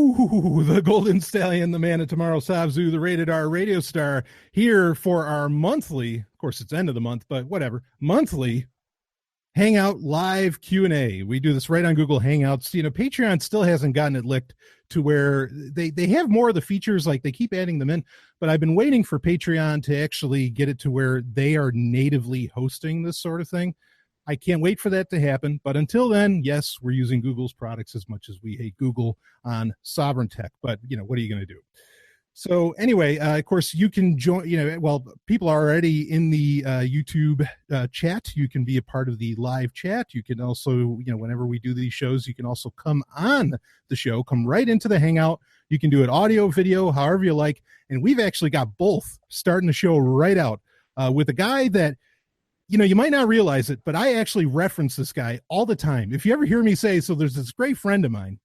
Ooh, the Golden Stallion, the man of tomorrow, Sabzu, the rated R radio star, here for our monthly, of course it's end of the month, but whatever, monthly Hangout live Q&A. We do this right on Google Hangouts. You know, Patreon still hasn't gotten it licked to where they have more of the features, like they keep adding them in, but I've been waiting for Patreon to actually get it to where they are natively hosting this sort of thing. I can't wait for that to happen. But until then, yes, we're using Google's products as much as we hate Google on Sovryn Tech. But, you know, what are you going to do? So anyway, of course, you can join, you know, well, people are already in the YouTube chat. You can be a part of the live chat. You can also, you know, whenever we do these shows, you can also come on the show, come right into the Hangout. You can do it audio, video, however you like. And we've actually got both starting the show right out with a guy that, you know, you might not realize it, but I actually reference this guy all the time. If you ever hear me say, so there's this great friend of mine,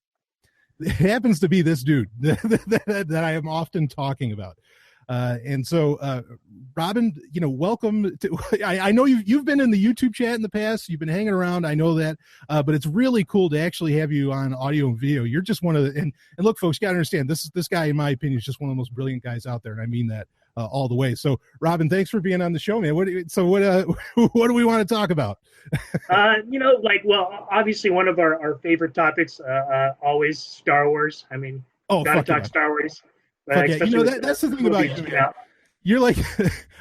it happens to be this dude that I am often talking about. And so, Robin, you know, welcome to, I know you've been in the YouTube chat in the past. You've been hanging around. I know that, but it's really cool to actually have you on audio and video. You're just one of the, and look, folks, you got to understand this guy, in my opinion, is just one of the most brilliant guys out there. And I mean that all the way. So Robin, thanks for being on the show, man. What do we want to talk about? You know, like, well, obviously one of our favorite topics, always Star Wars. I mean, gotta talk Star Wars. Yeah. You know, that's the thing about you. You're like,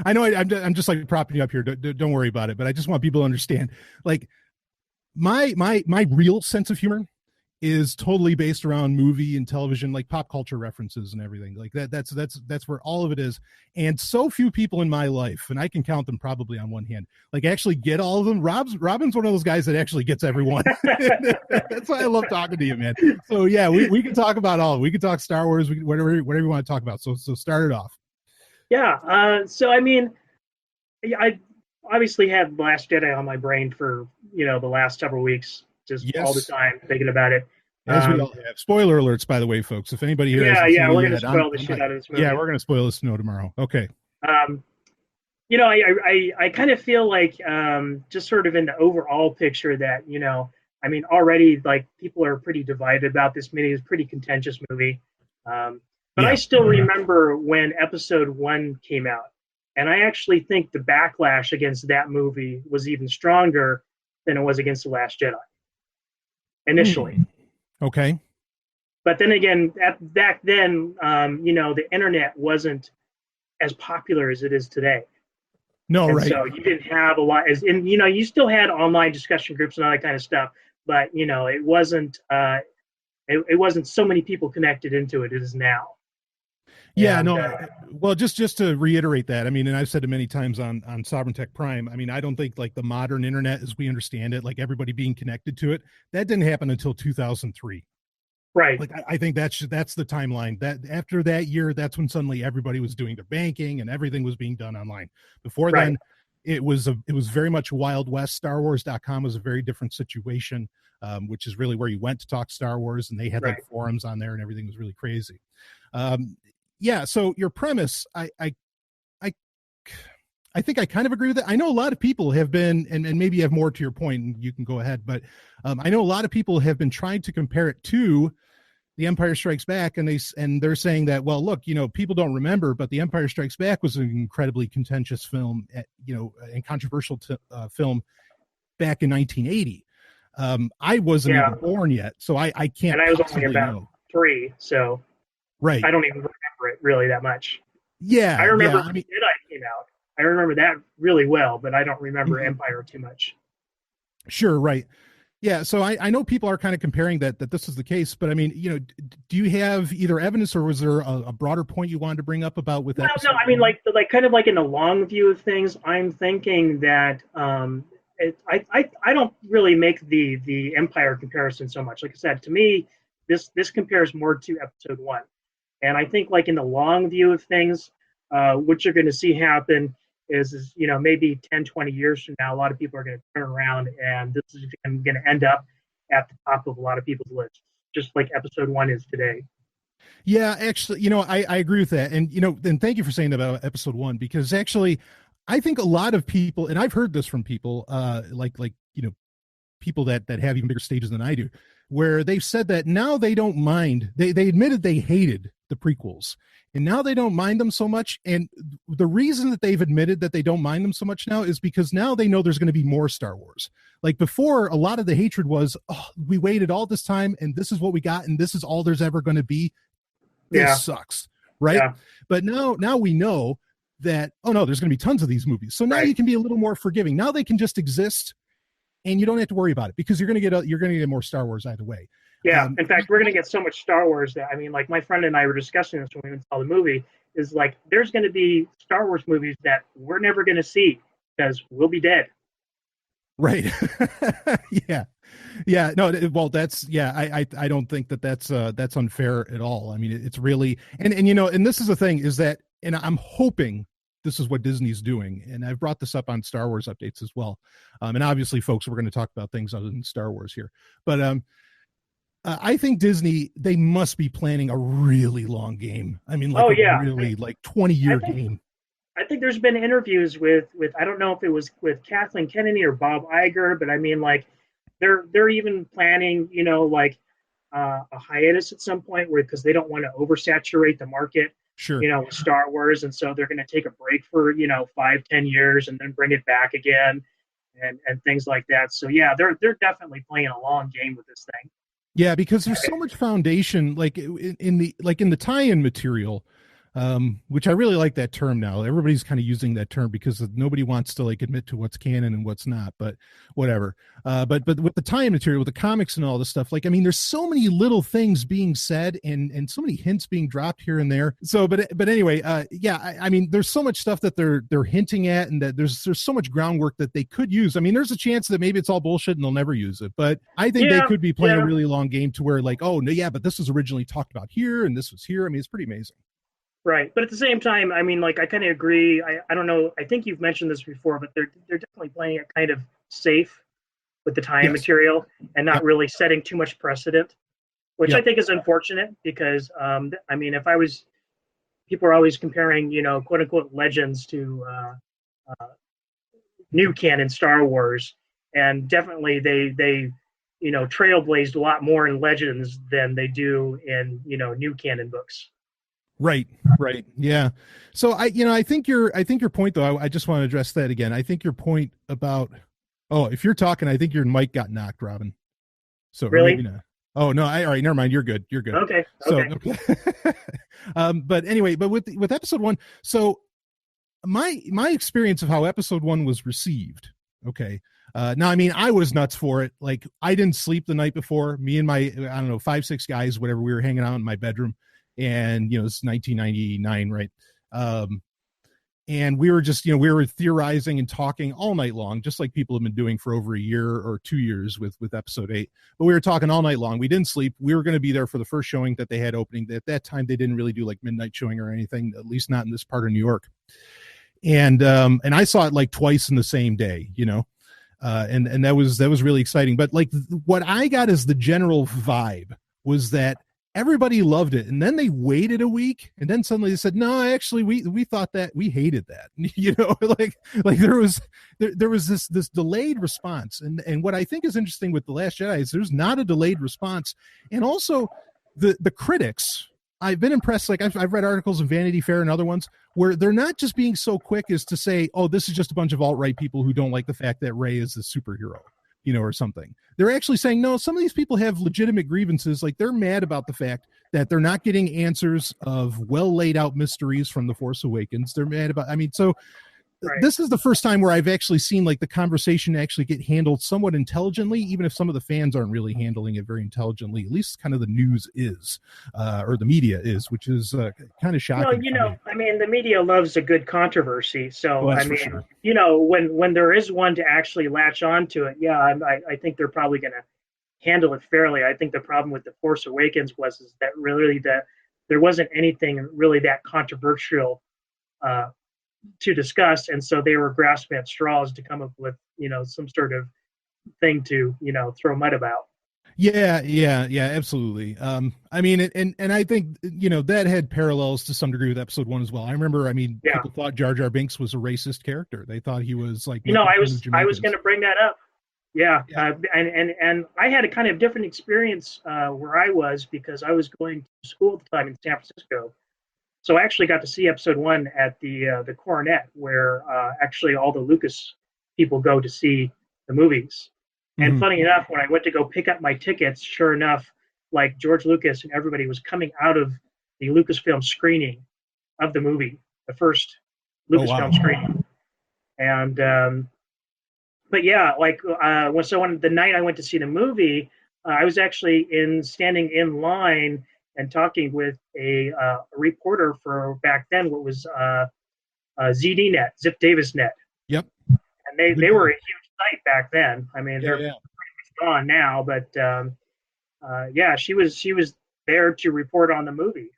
I know I'm just like propping you up here. Don't worry about it. But I just want people to understand, like, my real sense of humor is totally based around movie and television, like pop culture references and everything like that. That's where all of it is. And so few people in my life, and I can count them probably on one hand, like actually get all of them. Robin's one of those guys that actually gets everyone. That's why I love talking to you, man. So yeah, we can talk about all. We can talk Star Wars, whatever you want to talk about. So start it off. Yeah. So I mean, I obviously had Last Jedi on my brain for, you know, the last several weeks. Just all the time thinking about it. As we all have. Spoiler alerts, by the way, folks. If anybody here, we're going to spoil the shit out of this movie. Yeah, we're going to spoil this tomorrow. Okay. You know, I kind of feel like just sort of in the overall picture that, you know, I mean, already like people are pretty divided about this movie. It's a pretty contentious movie. But I still remember when episode 1 came out, and I actually think the backlash against that movie was even stronger than it was against The Last Jedi. Initially. Okay. But then again, back then, you know, the internet wasn't as popular as it is today. No, and right. So you didn't have a lot, and you know, you still had online discussion groups and all that kind of stuff, but you know, it wasn't so many people connected into it as now. Yeah, and, well, just to reiterate that, I mean, and I've said it many times on Sovryn Tech Prime, I mean, I don't think like the modern internet as we understand it, like everybody being connected to it, that didn't happen until 2003. Right. Like, I think that's the timeline. That after that year, that's when suddenly everybody was doing their banking and everything was being done online. Before then, it was very much Wild West. StarWars.com was a very different situation, which is really where you went to talk Star Wars, and they had like forums on there and everything was really crazy. Yeah, so your premise, I think I kind of agree with it. I know a lot of people have been, and maybe you have more to your point, and you can go ahead, but I know a lot of people have been trying to compare it to The Empire Strikes Back, and they're saying that, well, look, you know, people don't remember, but The Empire Strikes Back was an incredibly contentious film, you know, and controversial film back in 1980. I wasn't even born yet, so I can't. And I was only about 3, so. Right. I don't even remember it really that much. Yeah. I remember when Jedi came out. I remember that really well, but I don't remember Empire too much. Sure. Right. Yeah. So I know people are kind of comparing that this is the case, but I mean, you know, do you have either evidence or was there a broader point you wanted to bring up about with that? No, I mean, like kind of like in the long view of things, I'm thinking that I don't really make the Empire comparison so much. Like I said, to me, this compares more to episode 1. And I think like in the long view of things, what you're going to see happen is, you know, maybe 10, 20 years from now, a lot of people are going to turn around and this is going to end up at the top of a lot of people's lists, just like episode 1 is today. Yeah, actually, you know, I agree with that. And, you know, and thank you for saying that about episode 1, because actually I think a lot of people, and I've heard this from people, like, you know, people that have even bigger stages than I do, where they've said that now they don't mind. They admitted they hated the prequels, and now they don't mind them so much. And the reason that they've admitted that they don't mind them so much now is because now they know there's going to be more Star Wars. Like before, a lot of the hatred was, oh, we waited all this time and this is what we got and this is all there's ever going to be. This sucks, right? Yeah. But now we know that, oh no, there's going to be tons of these movies. So now you can be a little more forgiving. Now they can just exist and you don't have to worry about it because you're going to get more Star Wars either way. Yeah. In fact, we're going to get so much Star Wars that, I mean, like my friend and I were discussing this when we went to the movie, is like, there's going to be Star Wars movies that we're never going to see because we'll be dead. Right. Yeah. No, well, that's, I don't think that's unfair at all. I mean, it's really, and this is the thing is that, and I'm hoping this is what Disney's doing. And I've brought this up on Star Wars updates as well. And obviously folks, we're going to talk about things other than Star Wars here, but, I think Disney, they must be planning a really long game. I mean, like really like 20-year game. I think there's been interviews with I don't know if it was with Kathleen Kennedy or Bob Iger, but I mean, like they're even planning, like a hiatus at some point where because they don't want to oversaturate the market, with Star Wars, and so they're going to take a break for 5-10 years and then bring it back again, and things like that. So yeah, they're definitely playing a long game with this thing. Yeah, because there's so much foundation, like in the tie-in material, which I really like that term now. Everybody's kind of using that term because nobody wants to like admit to what's canon and what's not, but whatever. But with the tie-in material, with the comics and all this stuff, like, I mean, there's so many little things being said and so many hints being dropped here and there. So, but anyway, I mean, there's so much stuff that they're hinting at, and that there's so much groundwork that they could use. I mean, there's a chance that maybe it's all bullshit and they'll never use it, but I think they could be playing a really long game to where like, oh no, yeah, but this was originally talked about here and this was here. I mean, it's pretty amazing. Right. But at the same time, I mean, like, I kind of agree. I don't know. I think you've mentioned this before, but they're definitely playing it kind of safe with the tie-in material and not really setting too much precedent, which I think is unfortunate because, I mean, people are always comparing, quote unquote legends to new canon Star Wars. And definitely they trailblazed a lot more in legends than they do in, new canon books. Right. Yeah. So I think your point though, I just want to address that again. I think your point about, if you're talking, I think your mic got knocked, Robin. So really? Maybe not. Oh no. All right. Never mind. You're good. Okay. Okay. But anyway, but with episode 1, so my experience of how episode 1 was received. Okay. Now, I mean, I was nuts for it. Like I didn't sleep the night before. Me and my, I don't know, 5-6 guys, whatever, we were hanging out in my bedroom. And it's 1999, right? And we were just we were theorizing and talking all night long, just like people have been doing for over a year or 2 years with episode 8. But we were talking all night long. We didn't sleep. We were going to be there for the first showing that they had opening. At that time they didn't really do like midnight showing or anything, at least not in this part of New York. And I saw it like twice in the same day, and that was really exciting. But like what I got as the general vibe was that everybody loved it, and then they waited a week, and then suddenly they said, "No, actually, we thought that we hated that." Like there was this delayed response, and what I think is interesting with The Last Jedi is there's not a delayed response, and also the critics. I've been impressed. Like I've read articles in Vanity Fair and other ones where they're not just being so quick as to say, "Oh, this is just a bunch of alt-right people who don't like the fact that Rey is a superhero." Or something. They're actually saying, no, some of these people have legitimate grievances. Like they're mad about the fact that they're not getting answers of well laid out mysteries from The Force Awakens. They're mad about, this is the first time where I've actually seen like the conversation actually get handled somewhat intelligently, even if some of the fans aren't really handling it very intelligently. At least kind of the news is, or the media is, which is kind of shocking. Well, I mean, the media loves a good controversy. So, well, I mean, sure. When there is one to actually latch onto it, I think they're probably going to handle it fairly. I think the problem with The Force Awakens is that really there wasn't anything really that controversial to discuss, and so they were grasping at straws to come up with some sort of thing to throw mud about. Yeah, absolutely. I mean, and I think that had parallels to some degree with episode 1 as well. I remember, people thought Jar Jar Binks was a racist character. They thought he was like, I was going to bring that up. Yeah, Yeah. and I had a kind of different experience where I was because I was going to school at the time in San Francisco. So I actually got to see episode one at the Coronet, where actually all the Lucas people go to see the movies. And Hmm. funny enough, when I went to go pick up my tickets, sure enough, like George Lucas and everybody was coming out of the Lucasfilm screening of the movie, the first Oh, wow. Lucasfilm screening. And but yeah, like when the night I went to see the movie, I was actually in standing in line and talking with a reporter for back then what was ZDNet, Zip Davis Net, Yep. and they Good were a guy. huge site back then. I mean, Yeah. they're Yeah. gone now, but yeah, she was there to report on the movie,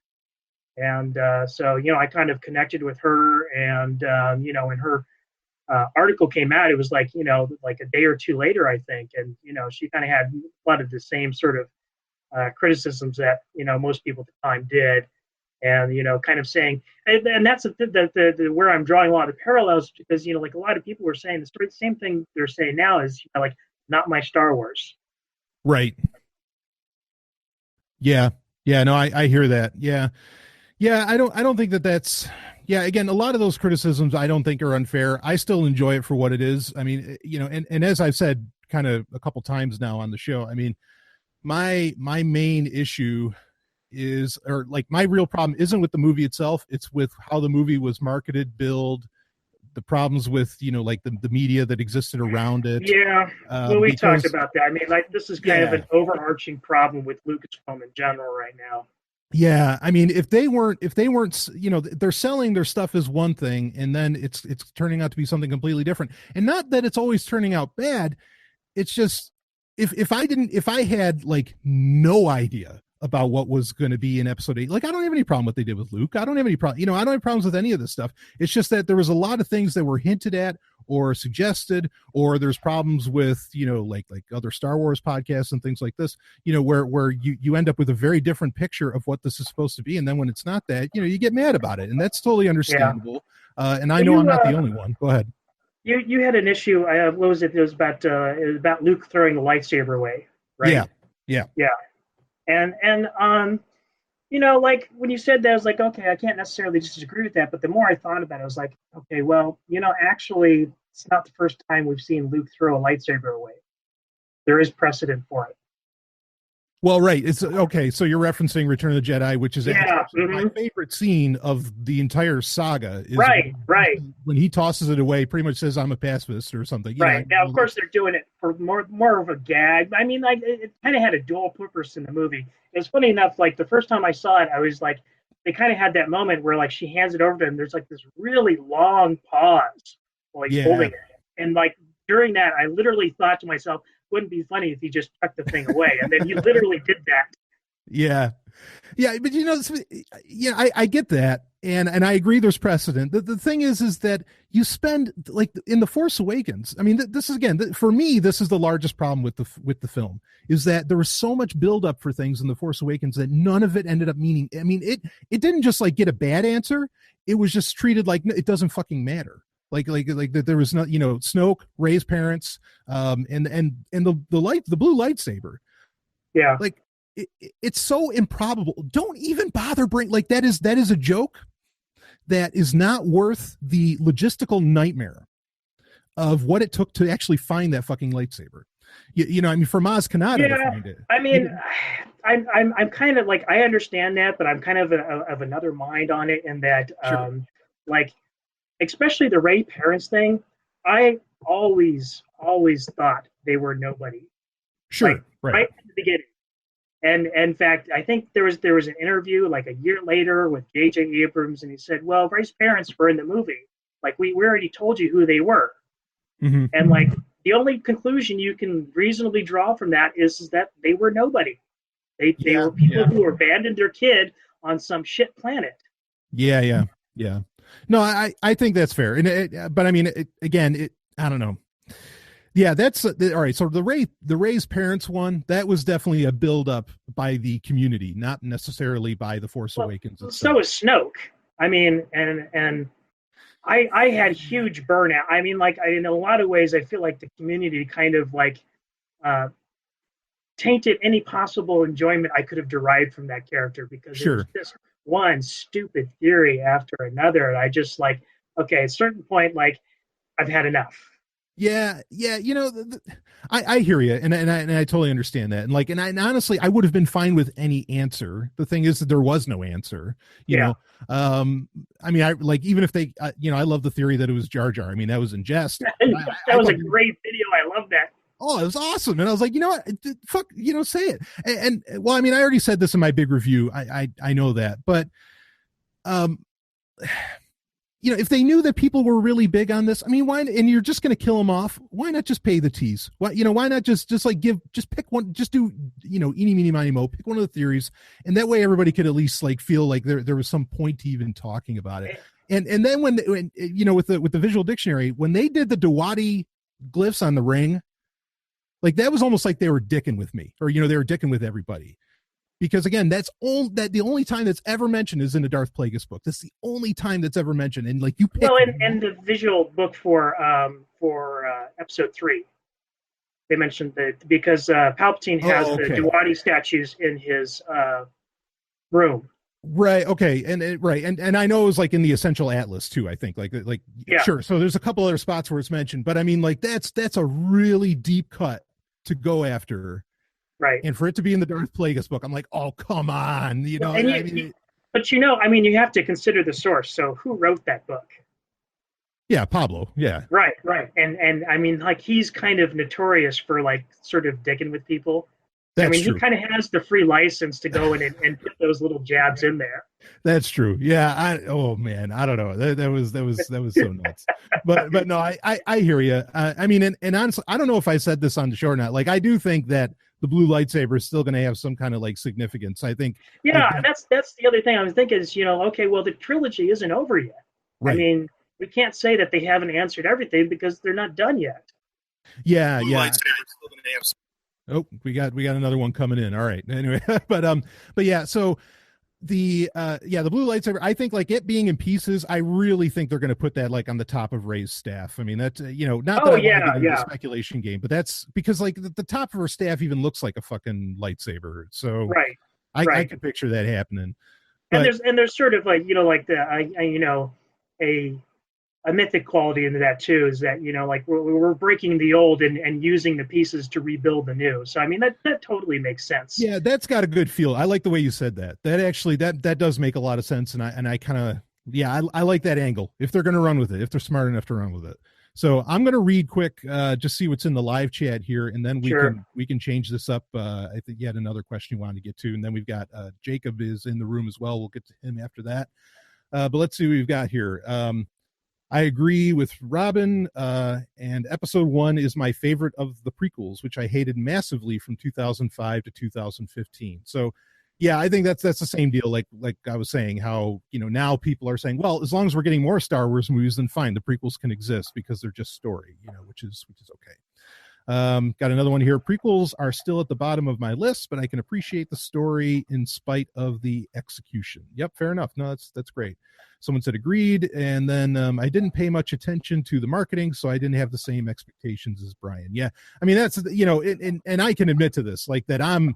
and so I kind of connected with her, and and her article came out, it was like like a day or two later, I think, and she kind of had a lot of the same sort of criticisms that most people at the time did, and kind of saying, and that's the where I'm drawing a lot of the parallels because like a lot of people were saying the same thing they're saying now is like not my Star Wars. Right. Yeah. Yeah. No, I hear that. Yeah. Yeah. I don't think that that's, yeah. Again, a lot of those criticisms I don't think are unfair. I still enjoy it for what it is. I mean, and as I've said kind of a couple times now on the show, I mean, my main issue is, or like my real problem isn't with the movie itself. It's with how the movie was marketed, billed, the problems with, like the media that existed around it. Yeah, well, we talked Because about that. I mean, like this is kind of yeah, an overarching problem with Lucasfilm in general right now. yeah. I mean, if they weren't, they're selling their stuff as one thing, and then it's turning out to be something completely different. And not that it's always turning out bad. It's just if I had like no idea about what was going to be in episode 8, like I don't have any problem with what they did with Luke. I don't have any problem, I don't have problems with any of this stuff. It's just that there was a lot of things that were hinted at or suggested, or there's problems with like other Star Wars podcasts and things like this, where you end up with a very different picture of what this is supposed to be, and then when it's not that, you get mad about it, and that's totally Yeah. understandable. And I Well, know I'm not the only one. Go ahead. you had an issue. What was it? It was about Luke throwing the lightsaber away, Yeah. right? Yeah. Yeah, and like when you said that, I was like, okay, I can't necessarily disagree with that. But the more I thought about it, I was like, okay, well, actually, it's not the first time we've seen Luke throw a lightsaber away. There is precedent for it. Well, right. It's okay. So you're referencing Return of the Jedi, which is Yeah. actually my favorite scene of the entire saga. Is Right. Right. when he tosses it away, pretty much says, "I'm a pacifist" or something. Right. Now, of course, they're doing it for more of a gag. I mean, like it kind of had a dual purpose in the movie. It was funny enough. Like the first time I saw it, I was like, they kind of had that moment where like she hands it over to him. There's like this really long pause while he's Yeah. holding it, and like during that, I literally thought to myself, wouldn't it be funny if he just tucked the thing away, and then he literally did that. Yeah. Yeah. But yeah, I get that. And I agree there's precedent. The thing is that you spend like in The Force Awakens. I mean, this is again, for me, this is the largest problem with the film is that there was so much buildup for things in The Force Awakens that none of it ended up meaning. I mean, it didn't just like get a bad answer. It was just treated like it doesn't fucking matter. Like that there was no, Snoke, Rey's parents, and the blue lightsaber. Yeah. Like it's so improbable. Don't even bother bring like that is a joke that is not worth the logistical nightmare of what it took to actually find that fucking lightsaber. I mean, for Maz Kanata to find it. I mean, I'm kind of like I understand that, but I'm kind of another mind on it, in that Sure. like especially the Rey parents thing. I always thought they were nobody. Sure. Like, Right. right at the beginning. And in fact, I think there was an interview like a year later with J.J. Abrams, and he said, "Well, Rey's parents were in the movie. Like we already told you who they were." Mm-hmm. And like the only conclusion you can reasonably draw from that is that they were nobody. They were people who abandoned their kid on some shit planet. Yeah. No, I think that's fair. And but I mean, I don't know. Yeah, that's all right. So the Rey's parents one, that was definitely a build up by the community, not necessarily by the Force Awakens itself. So is Snoke. I mean, and I had huge burnout. I mean, like in a lot of ways, I feel like the community kind of like uh, tainted any possible enjoyment I could have derived from that character because it was Sure. just one stupid theory after another. And I just like, okay, at a certain point, like I've had enough. Yeah, yeah, I hear you, and I totally understand that, and like, and honestly, I would have been fine with any answer. The thing is that there was no answer, you Yeah, know. I mean, I like even if they, I love the theory that it was Jar Jar. I mean, that was in jest. that I was a thought, great video. I love that. oh, it was awesome, and I was like, you know what, fuck, say it. Well, I mean, I already said this in my big review. I know that, but um if they knew that people were really big on this, I mean, why? And you're just going to kill them off. Why not just pay the tease? Why, why not just like just pick one, just do, eeny, meeny, miny, mo, pick one of the theories. And that way everybody could at least like feel like there was some point to even talking about it. And then when with the visual dictionary, when they did the Dewati glyphs on the ring, like that was almost like they were dicking with me, or, they were dicking with everybody. Because again, the only time that's ever mentioned is in a Darth Plagueis book. That's the only time that's ever mentioned. And like you pick, well, and the visual book for episode 3, they mentioned that because Palpatine has the Dewati statues in his room. Right. Okay. Right. And I know it was like in the Essential Atlas too, I think like, yeah. Sure. So there's a couple other spots where it's mentioned, but I mean, like that's a really deep cut to go after. Right. And for it to be in the Darth Plagueis book, I'm like, oh, come on. But you have to consider the source. So who wrote that book? Yeah, Pablo. Yeah. Right. And I mean, like he's kind of notorious for like sort of dicking with people. That's true. He kind of has the free license to go in and put those little jabs in there. That's true. Yeah. Oh man, I don't know. That was so nuts. but no, I hear you. I mean, and honestly, I don't know if I said this on the show or not. Like, I do think that the blue lightsaber is still going to have some kind of like significance. I think. Yeah, like, that's the other thing I was thinking is, okay, well, the trilogy isn't over yet. Right. I mean, we can't say that they haven't answered everything because they're not done yet. Yeah, blue lightsaber is still going to have some. Oh, we got another one coming in. All right. Anyway, but yeah, so the blue lightsaber, I think like it being in pieces, I really think they're going to put that like on the top of Rey's staff. I mean, that's not that I want to get into a speculation game, but that's because like the top of her staff even looks like a fucking lightsaber. So right. I can picture that happening. But, and there's sort of like like a mythic quality into that too, is that like we're breaking the old and using the pieces to rebuild the new. So I mean that totally makes sense. Yeah, that's got a good feel. I like the way you said that. That actually that does make a lot of sense, and I kind of I like that angle if they're going to run with it, if they're smart enough to run with it. So I'm going to read quick, just see what's in the live chat here, and then we can change this up. I think you had another question you wanted to get to, and then we've got Jacob is in the room as well. We'll get to him after that. But let's see what we've got here. I agree with Robin, and episode 1 is my favorite of the prequels, which I hated massively from 2005 to 2015. So, yeah, I think that's the same deal. Like I was saying, how now people are saying, well, as long as we're getting more Star Wars movies, then fine, the prequels can exist because they're just story, which is okay. Got another one here. Prequels are still at the bottom of my list, but I can appreciate the story in spite of the execution. Yep, fair enough. No, that's great. Someone said agreed, and then I didn't pay much attention to the marketing, so I didn't have the same expectations as Brian. Yeah, I mean that's and I can admit to this, like that I'm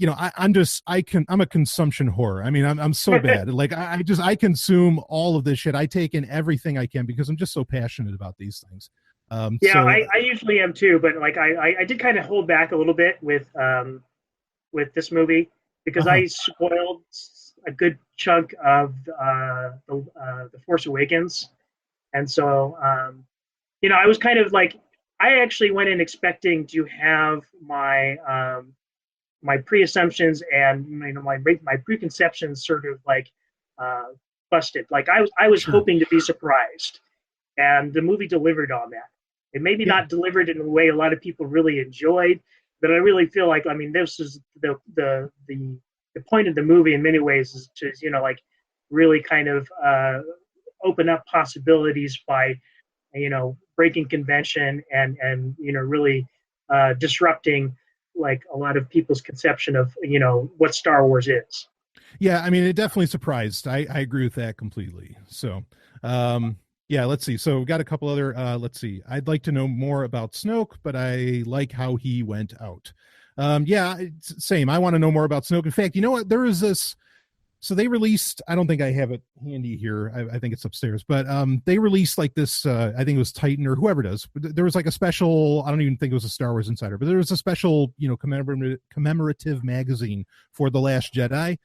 a consumption whore. I mean I'm so bad. Like I consume all of this shit. I take in everything I can because I'm just so passionate about these things. I usually am too, but like I did kind of hold back a little bit with this movie because I spoiled a good chunk of the Force Awakens, and so I was kind of like I actually went in expecting to have my my pre-assumptions and my preconceptions sort of like busted. Like I was hoping to be surprised, and the movie delivered on that. It maybe not delivered in a way a lot of people really enjoyed, but I really feel like this is the point of the movie in many ways is to like really kind of open up possibilities by breaking convention and really disrupting like a lot of people's conception of what Star Wars is. Yeah, I mean it definitely surprised. I agree with that completely. So Yeah, let's see. So we've got a couple other, let's see. I'd like to know more about Snoke, but I like how he went out. Yeah, it's same. I want to know more about Snoke. In fact, you know what? There is this. So they released, I don't think I have it handy here. I think it's upstairs, but they released like this, I think it was Titan or whoever does. There was like a special, I don't even think it was a Star Wars Insider, but there was a special, commemorative magazine for The Last Jedi.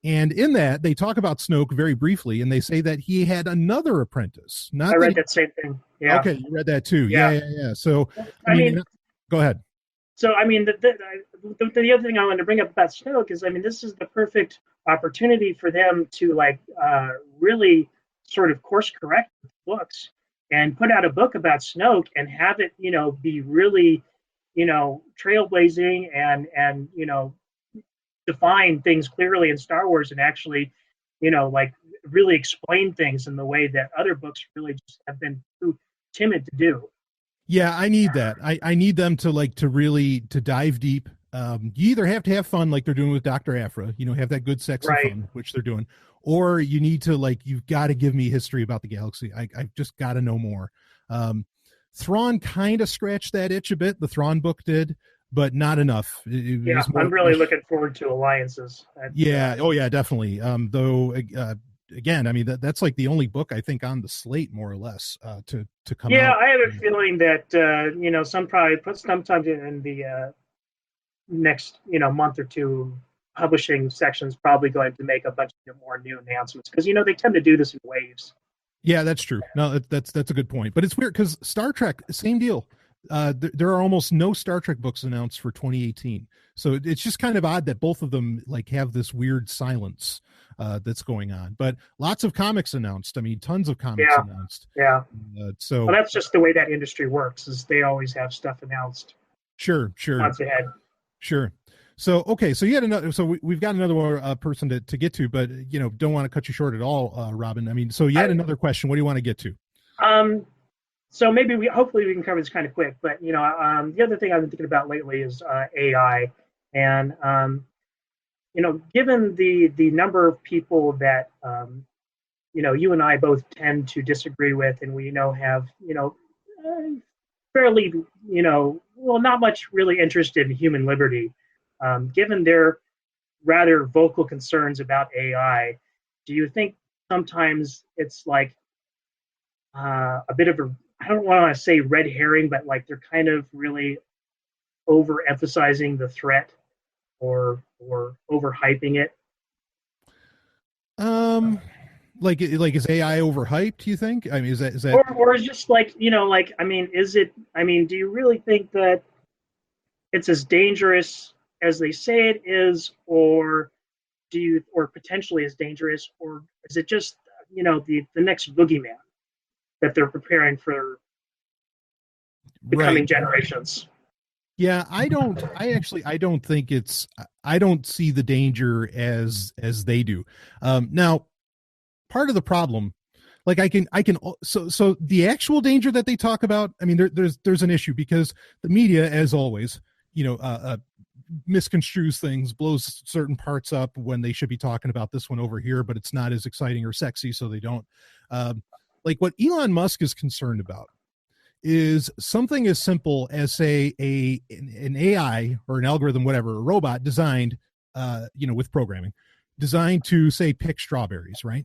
And in that, they talk about Snoke very briefly, and they say that he had another apprentice. Not I read that, that same thing. Yeah. okay, you read that too. Yeah. Yeah. So, I mean, go ahead. so I mean, the other thing I wanted to bring up about Snoke is, I mean, this is the perfect opportunity for them to really sort of course correct books and put out a book about Snoke and have it, be really, trailblazing and define things clearly in Star Wars and actually, really explain things in the way that other books really just have been too timid to do. Yeah, I need that. I need them to really to dive deep. You either have to have fun like they're doing with Dr. Aphra, have that good sexy fun, which they're doing, or you need to you've got to give me history about the galaxy. I've just got to know more. Thrawn kind of scratched that itch a bit. The Thrawn book did, but not enough. I'm really looking forward to alliances. Yeah. Oh yeah, definitely. Though again, I mean that's like the only book I think on the slate, more or less, to come out. Yeah, I have a feeling that sometime in the next month or two, publishing section's probably going to make a bunch of more new announcements because they tend to do this in waves. Yeah, that's true. No, that's a good point. But it's weird because Star Trek, same deal. There are almost no Star Trek books announced for 2018, so it's just kind of odd that both of them have this weird silence that's going on. But lots of comics announced. I mean, tons of comics announced. Yeah. So that's just the way that industry works. Is they always have stuff announced. Sure. Months ahead. Sure. So okay, so you had another. So we've got another person to get to, but don't want to cut you short at all, Robin. I mean, so you had another question. What do you want to get to? So maybe hopefully we can cover this kind of quick. But the other thing I've been thinking about lately is AI, and given the number of people that you and I both tend to disagree with, and we have fairly not much really interested in human liberty. Given their rather vocal concerns about AI, do you think sometimes it's like a bit of I don't want to say red herring, but they're kind of really overemphasizing the threat or overhyping it? Is AI overhyped, do you think? I mean, is that or is just I mean, is it? I mean, do you really think that it's as dangerous as they say it is, or potentially as dangerous, or is it just the next boogeyman that they're preparing for the coming generations? Yeah, I don't think I don't see the danger as they do. Now, part of the problem, so the actual danger that they talk about, I mean, there's an issue because the media, as always, misconstrues things, blows certain parts up when they should be talking about this one over here, but it's not as exciting or sexy, so they don't. What Elon Musk is concerned about is something as simple as, say, an AI or an algorithm, whatever, a robot designed, with programming, designed to, say, pick strawberries, right?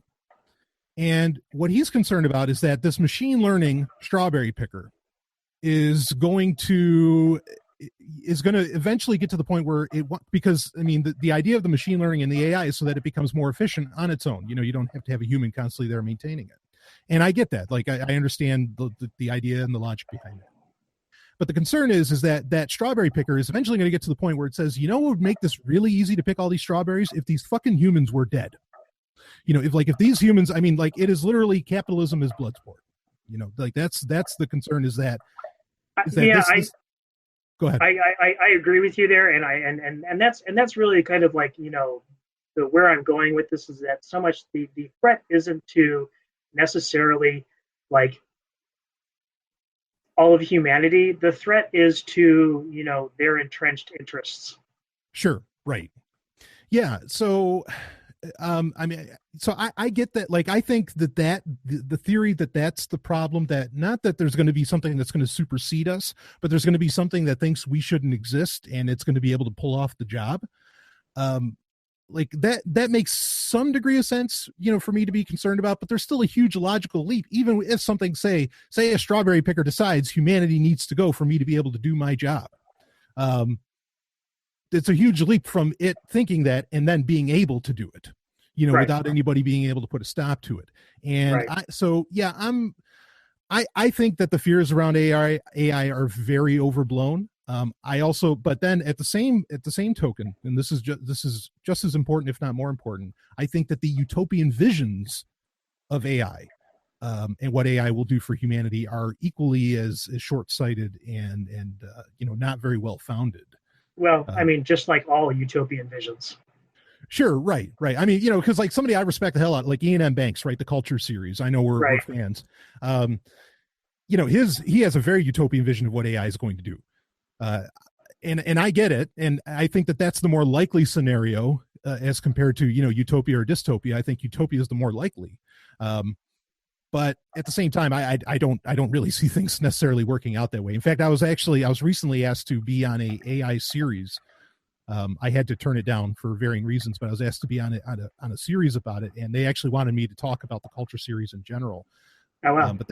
And what he's concerned about is that this machine learning strawberry picker is going to eventually get to the point where because I mean the idea of the machine learning and the AI is so that it becomes more efficient on its own. You don't have to have a human constantly there maintaining it. And I get that. I understand the idea and the logic behind it. But the concern is that strawberry picker is eventually going to get to the point where it says, what would make this really easy to pick all these strawberries? If these fucking humans were dead. If these humans, I mean, it is literally capitalism is blood sport. That's the concern is that go ahead. I agree with you there, and that's really kind of where I'm going with this is that so much the threat isn't to necessarily all of humanity. The threat is to their entrenched interests. Sure, right. Yeah, so I mean, so I get that. Like, I think the theory that that's the problem, that not that there's going to be something that's going to supersede us, but there's going to be something that thinks we shouldn't exist and it's going to be able to pull off the job. Like that makes some degree of sense, for me to be concerned about, but there's still a huge logical leap. Even if something, say a strawberry picker decides humanity needs to go for me to be able to do my job. It's a huge leap from it thinking that and then being able to do it, Right. without anybody being able to put a stop to it. And Right. I think that the fears around AI are very overblown. But then at the same token, and this is just as important, if not more important, I think that the utopian visions of AI, and what AI will do for humanity are equally as short-sighted and not very well founded. Well, I mean, just like all utopian visions. Sure, right. I mean, because like somebody I respect the hell out, like Ian M. Banks, right? The Culture series. I know we're fans. He has a very utopian vision of what AI is going to do. And I get it. And I think that that's the more likely scenario as compared to, utopia or dystopia. I think utopia is the more likely. But at the same time, I don't really see things necessarily working out that way. In fact, I was recently asked to be on a AI series. I had to turn it down for varying reasons, but I was asked to be on a series about it, and they actually wanted me to talk about the Culture series in general. Oh, wow. But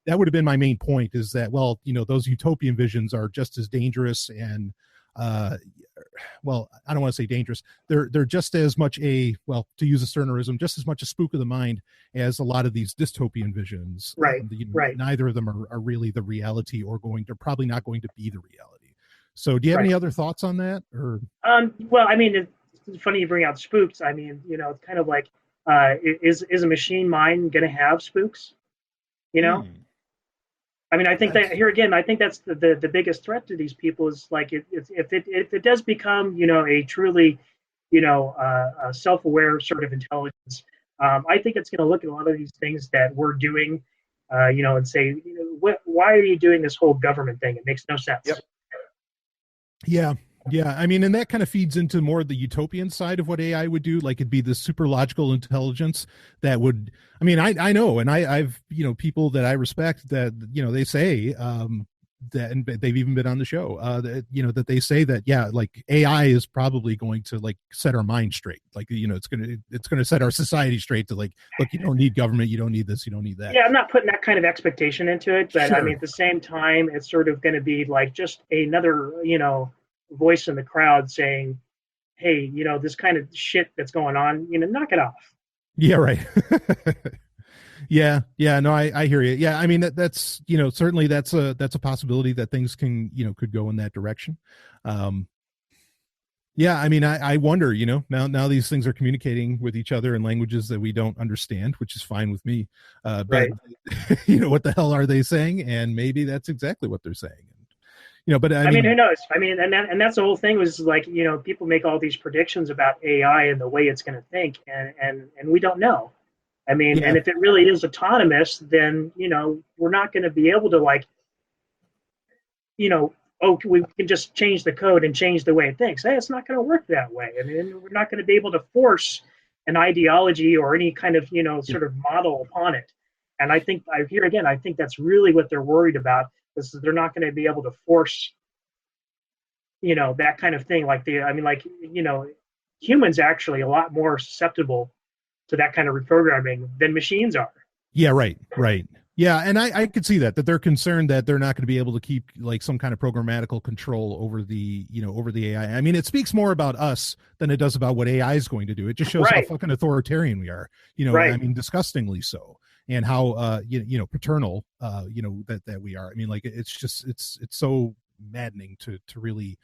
that would have been my main point, is that, well, those utopian visions are just as dangerous and well, I don't want to say dangerous. They're just as much to use a sternerism, just as much a spook of the mind as a lot of these dystopian visions. Right. Right. Neither of them are really the reality, or they're probably not going to be the reality. So do you have any other thoughts on that? Or well, I mean, it's funny you bring out spooks. I mean, it's kind of like, is a machine mind going to have spooks? I mean, I think that here again, I think that's the biggest threat to these people is like if it does become a truly a self-aware sort of intelligence, I think it's going to look at a lot of these things that we're doing, and say, why are you doing this whole government thing? It makes no sense. Yep. Yeah. I mean, and that kind of feeds into more the utopian side of what AI would do. Like, it'd be this super logical intelligence that would, I mean, I know, and I've, people that I respect that, they say, that, and they've even been on the show, that they say that, yeah, like AI is probably going to like set our mind straight. Like, it's going to set our society straight to like, look, you don't need government. You don't need this. You don't need that. Yeah. I'm not putting that kind of expectation into it, but Sure. I mean, at the same time, it's sort of going to be like just another, voice in the crowd saying, hey, this kind of shit that's going on, knock it off. Yeah, right. yeah, no, I hear you. Yeah, I mean, that's certainly that's a possibility that things can could go in that direction. Yeah, I mean, I wonder, now these things are communicating with each other in languages that we don't understand, which is fine with me. But right. What the hell are they saying? And maybe that's exactly what they're saying. But I mean, who knows? I mean, and that's the whole thing, was like, people make all these predictions about AI and the way it's going to think, and we don't know. I mean, and if it really is autonomous, then, we're not going to be able to like, we can just change the code and change the way it thinks. Hey, it's not going to work that way. I mean, we're not going to be able to force an ideology or any kind of, sort of model upon it. And I think that's really what they're worried about. Is they're not going to be able to force, that kind of thing. Humans are actually a lot more susceptible to that kind of reprogramming than machines are. Yeah, right. Yeah, and I could see that they're concerned that they're not going to be able to keep like some kind of programmatical control over the AI. I mean, it speaks more about us than it does about what AI is going to do. It just shows how fucking authoritarian we are. I mean, disgustingly so. And how paternal that we are. I mean, like, it's so maddening to really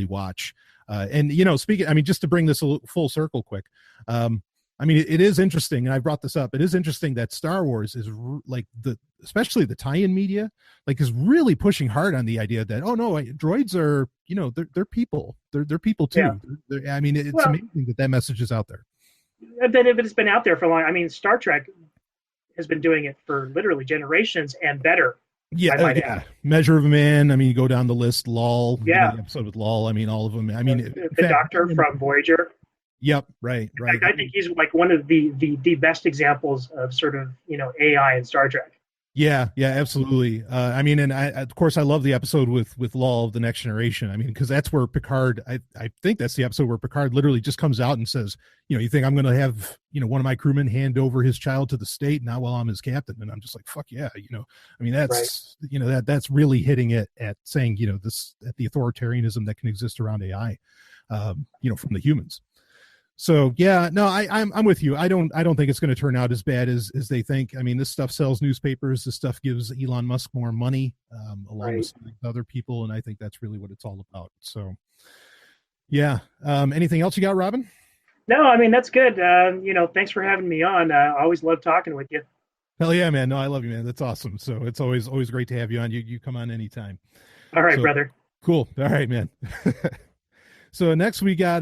watch. And speaking, I mean, just to bring this full circle quick, I mean, it is interesting, and I brought this up. It is interesting that Star Wars is especially the tie-in media, like, is really pushing hard on the idea that, oh no, droids are, they're people. They're people too. Yeah. I mean, it's amazing that message is out there. But it's been out there for a long. I mean, Star Trek has been doing it for literally generations and better. Yeah. Measure of a Man. I mean, you go down the list. Lol. Yeah. The episode with Lol. I mean, all of them. I mean, the Doctor from Voyager. Yep. Right. Right. I think he's like one of the best examples of sort of, AI in Star Trek. Yeah, yeah, absolutely. I mean, and of course, I love the episode with Law of the Next Generation. I mean, because that's where Picard, I think that's the episode where Picard literally just comes out and says, you think I'm going to have, one of my crewmen hand over his child to the state, not while I'm his captain. And I'm just like, fuck yeah, I mean, that's, right. That's really hitting it at saying, this, at the authoritarianism that can exist around AI, from the humans. So yeah, no, I'm with you. I don't think it's going to turn out as bad as they think. I mean, this stuff sells newspapers. This stuff gives Elon Musk more money, along with other people, and I think that's really what it's all about. So yeah. Anything else you got, Robin? No, I mean, that's good. Thanks for having me on. I always love talking with you. Hell yeah, man. No, I love you, man. That's awesome. So it's always great to have you on. You come on anytime. All right, brother. Cool. All right, man. So next we got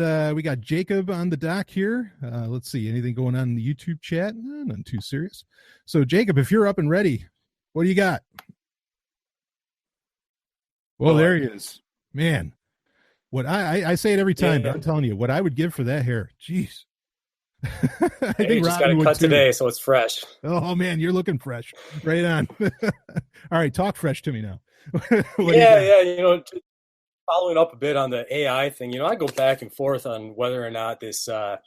Jacob on the dock here. Let's see, anything going on in the YouTube chat? Nothing too serious. So Jacob, if you're up and ready, what do you got? Well, there he is. Man, what I say it every time, but I'm telling you, what I would give for that hair. Jeez. I think just got it cut today, so it's fresh. Oh man, you're looking fresh. Right on. All right, talk fresh to me now. Yeah. Following up a bit on the AI thing, I go back and forth on whether or not this, AGI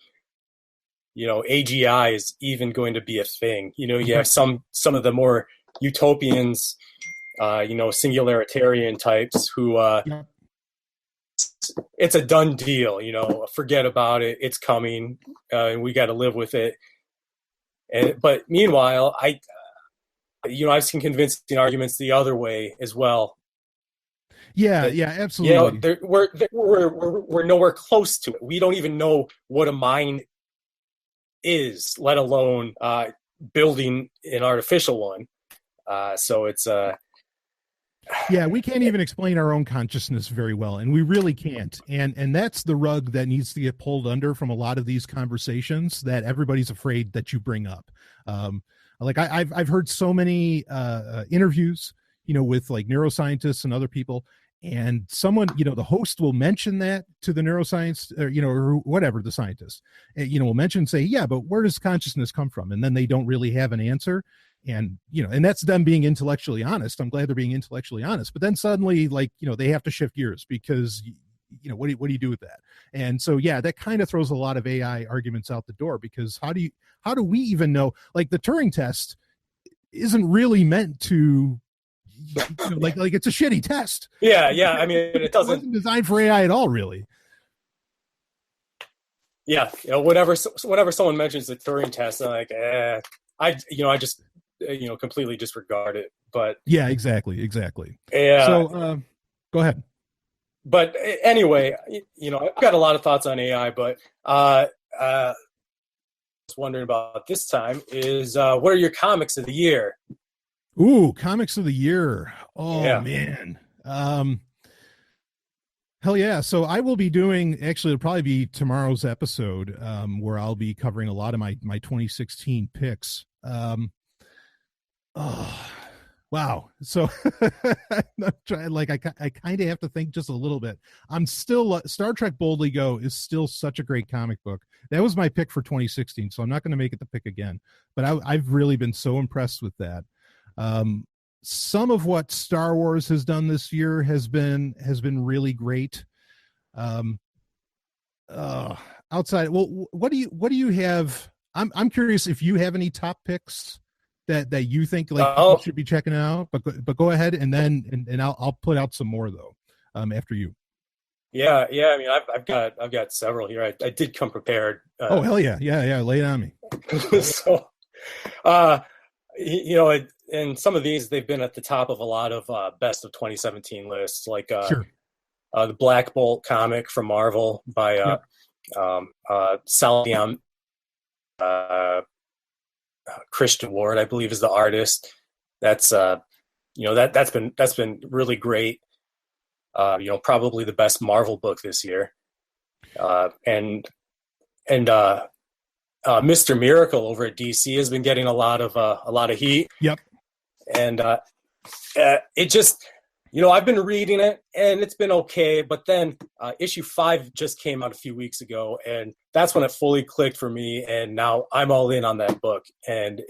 is even going to be a thing. You have some of the more utopians, singularitarian types who, it's a done deal, forget about it. It's coming, and we got to live with it. But meanwhile, I've seen convincing arguments the other way as well. Yeah, absolutely. We're nowhere close to it. We don't even know what a mind is, let alone building an artificial one. So it's yeah, we can't even explain our own consciousness very well, and we really can't. And that's the rug that needs to get pulled under from a lot of these conversations that everybody's afraid that you bring up. Like I've heard so many interviews, with like neuroscientists and other people. And someone, the host will mention that to the neuroscience or whatever, the scientist, will mention, say, yeah, but where does consciousness come from? And then they don't really have an answer. And, and that's them being intellectually honest. I'm glad they're being intellectually honest. But then suddenly, they have to shift gears because, what do you do with that? And so, yeah, that kind of throws a lot of AI arguments out the door, because how do we even know? Like the Turing test isn't really meant to, like it's a shitty test. Yeah. I mean, it wasn't designed for AI at all, really. Yeah, whenever someone mentions the Turing test, I'm like, I just completely disregard it. But yeah, exactly. Yeah. So go ahead. But anyway, I've got a lot of thoughts on AI, but I was wondering about this time is what are your comics of the year? Ooh, comics of the year. Oh yeah. Man. Hell yeah. So I will be doing, actually it'll probably be tomorrow's episode, where I'll be covering a lot of my 2016 picks. Wow. So I'm trying, I kind of have to think just a little bit. I'm still Star Trek Boldly Go is still such a great comic book. That was my pick for 2016. So I'm not going to make it the pick again, but I've really been so impressed with that. Some of what Star Wars has done this year has been really great. Outside, well, what do you have? I'm curious if you have any top picks that you think people should be checking out. But go ahead, and then I'll put out some more though. After you. Yeah. I mean, I've got several here. I did come prepared. Oh hell yeah. Lay it on me. So, and some of these, they've been at the top of a lot of best of 2017 lists, like sure. The Black Bolt comic from Marvel by Saliam, Christian Ward, I believe, is the artist. That's that's been really great. Probably the best Marvel book this year. And Mr. Miracle over at DC has been getting a lot of heat. Yep. And it just, I've been reading it and it's been okay, but then issue 5 just came out a few weeks ago, and that's when it fully clicked for me, and now I'm all in on that book, and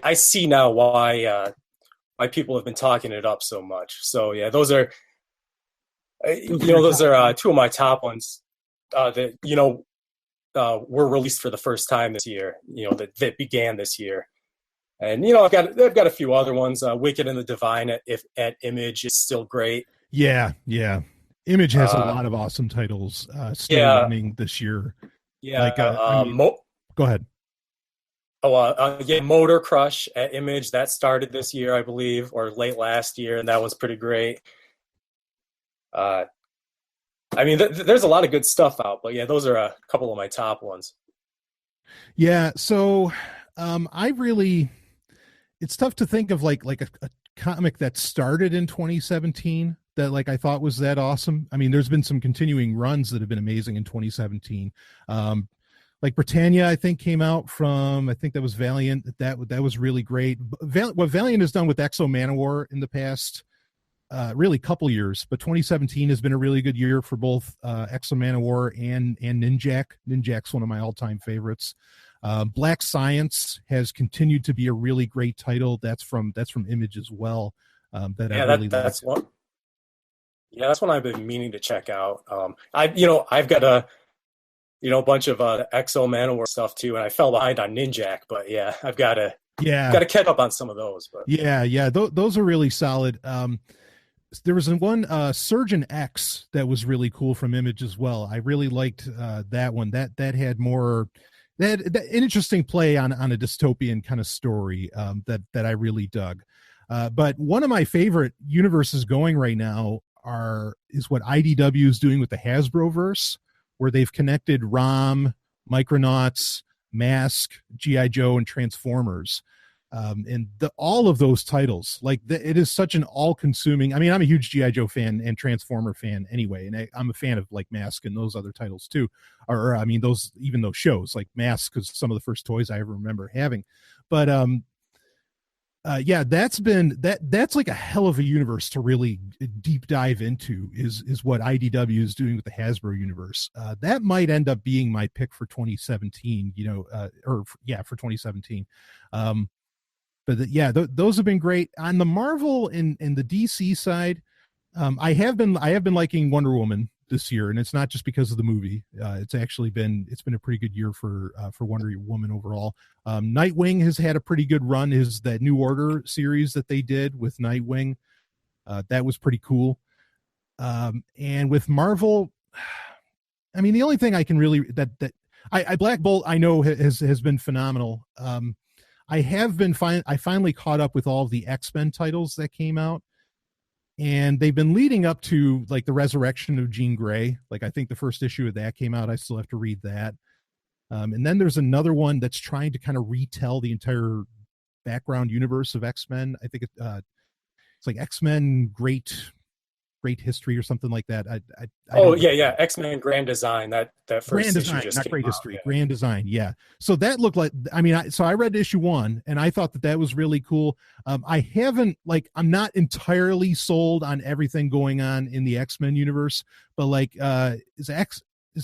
I see now why people have been talking it up so much. So yeah, those are two of my top ones that were released for the first time this year. That began this year. And I've got a few other ones. Wicked and the Divine at Image is still great. Yeah. Image has a lot of awesome titles still running this year. Yeah. Go ahead. Motor Crush at Image, that started this year, I believe, or late last year, and that was pretty great. There's a lot of good stuff out, but yeah, those are a couple of my top ones. Yeah. So, it's tough to think of like a comic that started in 2017 that like I thought was that awesome. I mean, there's been some continuing runs that have been amazing in 2017. Like Britannia, I think came out from, I think that was Valiant. That was really great. What Valiant has done with Exo Manowar in the past, really couple years, but 2017 has been a really good year for both Exo Manowar and Ninjak. Ninjak's one of my all-time favorites. Black Science has continued to be a really great title. That's from Image as well. That's one. Yeah, that's one I've been meaning to check out. I've got a bunch of Exo Manowar stuff too, and I fell behind on Ninjak, but yeah, I've got to catch up on some of those. But those are really solid. There was one Surgeon X that was really cool from Image as well. I really liked that one. That had more. That an interesting play on a dystopian kind of story that I really dug. But one of my favorite universes going right now is what IDW is doing with the Hasbroverse, where they've connected ROM, Micronauts, Mask, G.I. Joe, and Transformers. And all of those titles, it is such an all-consuming. I mean, I'm a huge G.I. Joe fan and Transformer fan anyway, and I'm a fan of like Mask and those other titles too. Or I mean, those shows like Mask, because some of the first toys I ever remember having. But that's like a hell of a universe to really deep dive into. Is what IDW is doing with the Hasbro universe. That might end up being my pick for 2017. For 2017. But those have been great. On the Marvel and the DC side, I have been liking Wonder Woman this year, and it's not just because of the movie. It's been a pretty good year for Wonder Woman overall. Nightwing has had a pretty good run. That New Order series that they did with Nightwing, that was pretty cool. And with Marvel, I mean, the only thing I can really Black Bolt I know has been phenomenal. I finally caught up with all of the X-Men titles that came out, and they've been leading up to like the resurrection of Jean Grey. Like I think the first issue of that came out. I still have to read that. And then there's another one that's trying to kind of retell the entire background universe of X-Men. I think it's like X-Men Great History or something like that. X-Men Grand Design. That first Grand Design, just not Great out, History. Yeah. Grand Design, yeah. So that looked like. I mean, I read issue 1 and I thought that was really cool. I'm not entirely sold on everything going on in the X-Men universe, but like, is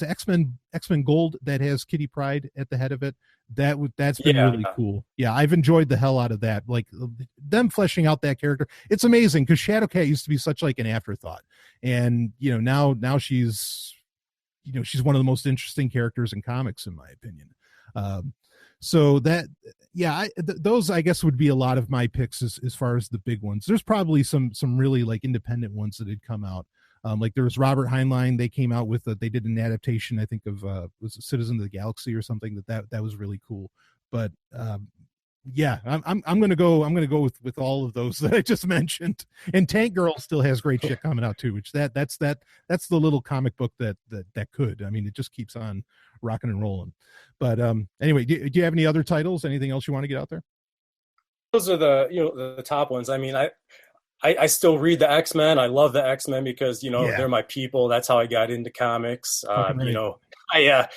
X-Men Gold that has Kitty Pryde at the head of it? That's been really cool. Yeah, I've enjoyed the hell out of that. Like them fleshing out that character. It's amazing because Shadowcat used to be such like an afterthought, and now she's one of the most interesting characters in comics in my opinion. So that those I guess would be a lot of my picks as far as the big ones. There's probably some really like independent ones that had come out. Like there was Robert Heinlein. They came out with they did an adaptation, I think, of was it Citizen of the Galaxy or something that was really cool. But I'm gonna go with all of those that I just mentioned. And Tank Girl still has great shit coming out too, which that's the little comic book that could. I mean, it just keeps on rocking and rolling. But anyway, do you have any other titles? Anything else you want to get out there? Those are the top ones. I mean, I still read the X-Men. I love the X-Men because, they're my people. That's how I got into comics. I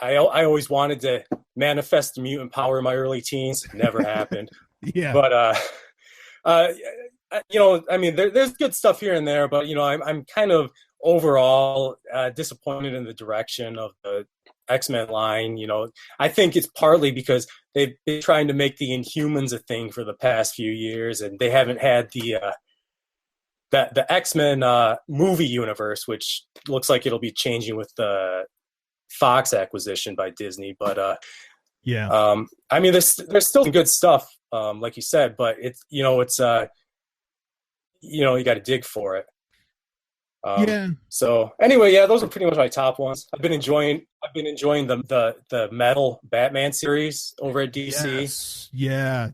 always wanted to manifest mutant power in my early teens. Never happened. Yeah. But I mean, there's good stuff here and there, but I'm kind of overall disappointed in the direction of the X-Men line. I think it's partly because they've been trying to make the Inhumans a thing for the past few years, and they haven't had the X-Men movie universe, which looks like it'll be changing with the Fox acquisition by Disney. But yeah, I mean, there's still some good stuff, like you said, but it's you got to dig for it. yeah. So anyway, yeah, those are pretty much my top ones. I've been enjoying the Metal Batman series over at DC. Yes. Yeah.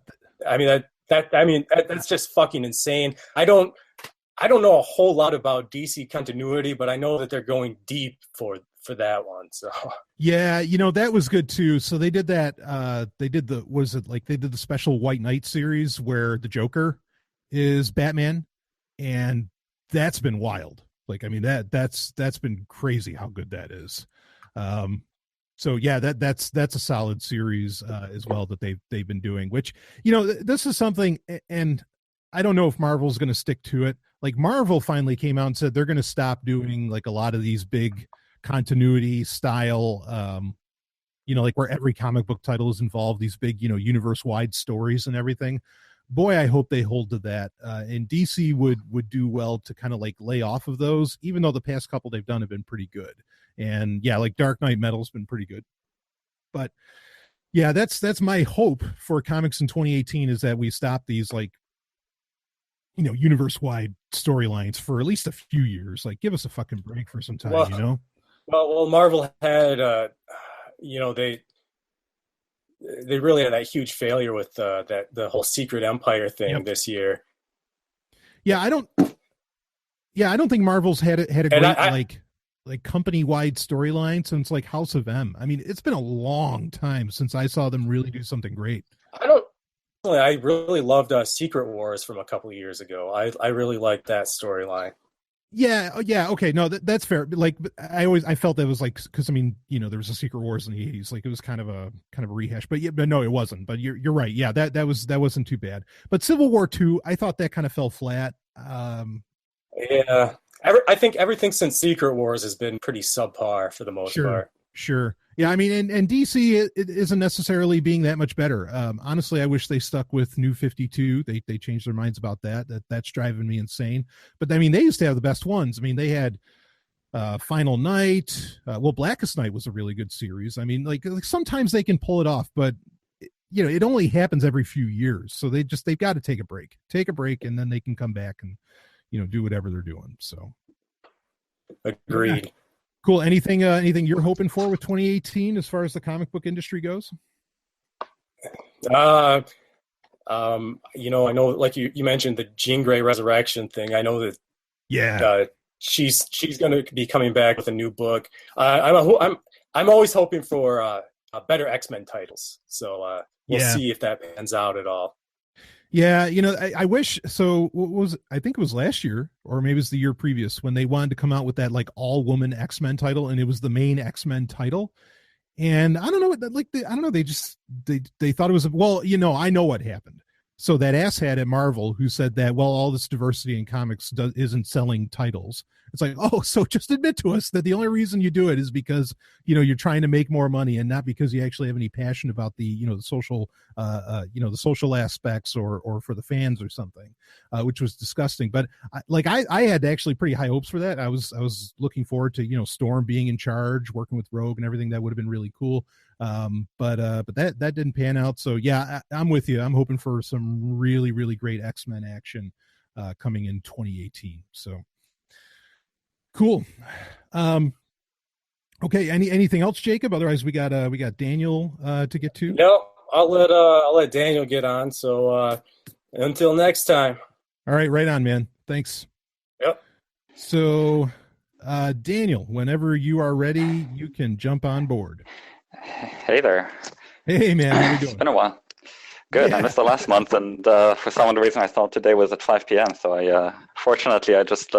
I mean that's just fucking insane. I don't know a whole lot about DC continuity, but I know that they're going deep for that one. So yeah, that was good too. So they did that. They did the special White Knight series where the Joker is Batman, and that's been wild. Like, I mean, that's been crazy how good that is. So yeah, that's a solid series as well that they've been doing, which, this is something, and I don't know if Marvel's going to stick to it. Like, Marvel finally came out and said they're going to stop doing like a lot of these big continuity style, like where every comic book title is involved, these big, universe wide stories and everything. Boy, I hope they hold to that. And DC would do well to kind of like lay off of those, even though the past couple they've done have been pretty good. And yeah, like Dark Knight Metal's been pretty good. But yeah, that's my hope for comics in 2018 is that we stop these like, universe wide storylines for at least a few years. Like, give us a fucking break for some time, Well, Marvel had, they really had that huge failure with the whole Secret Empire thing this year. Yeah, I don't think Marvel's had a great like company wide storyline since like House of M. I mean, it's been a long time since I saw them really do something great. I really loved Secret Wars from a couple of years ago. I really liked that storyline. Yeah. Okay. No, that's fair. Like, I felt that was like, because I mean, there was a Secret Wars in the 80s. Like, it was kind of a rehash. But yeah, but no, it wasn't. But you're right. Yeah, that wasn't too bad. But Civil War 2, I thought that kind of fell flat. Yeah, I think everything since Secret Wars has been pretty subpar for the most part. Sure. Yeah, I mean, and DC it isn't necessarily being that much better. Honestly, I wish they stuck with New 52. They changed their minds about that's driving me insane. But I mean, they used to have the best ones. I mean, they had Final Night. Blackest Night was a really good series. I mean, like sometimes they can pull it off, but it only happens every few years. So they've got to take a break, and then they can come back and do whatever they're doing. So agreed. Yeah. Cool. Anything you're hoping for with 2018 as far as the comic book industry goes? I know, like you mentioned the Jean Grey resurrection thing. I know that. Yeah. She's going to be coming back with a new book. I'm always hoping for better X-Men titles. So we'll see if that pans out at all. Yeah, I wish. So I think it was last year, or maybe it was the year previous, when they wanted to come out with that like all-woman X-Men title, and it was the main X-Men title. And I don't know, they thought it was, I know what happened. So that asshat at Marvel who said that, all this diversity in comics isn't selling titles. It's like, so just admit to us that the only reason you do it is because, you're trying to make more money and not because you actually have any passion about the, the social, the social aspects or for the fans or something, which was disgusting. But I had actually pretty high hopes for that. I was looking forward to, Storm being in charge, working with Rogue and everything. That would have been really cool. But that didn't pan out. So yeah, I'm with you. I'm hoping for some really, really great X-Men action, coming in 2018. So cool. Okay. Anything else, Jacob? Otherwise we got Daniel, to get to. No, I'll let Daniel get on. So, until next time. All right. Right on, man. Thanks. Yep. So, Daniel, whenever you are ready, you can jump on board. Hey there. Hey, man. How you doing? It's been a while. Good. Yeah. I missed the last month, and for some of the reason I thought today was at 5 p.m. So fortunately, I just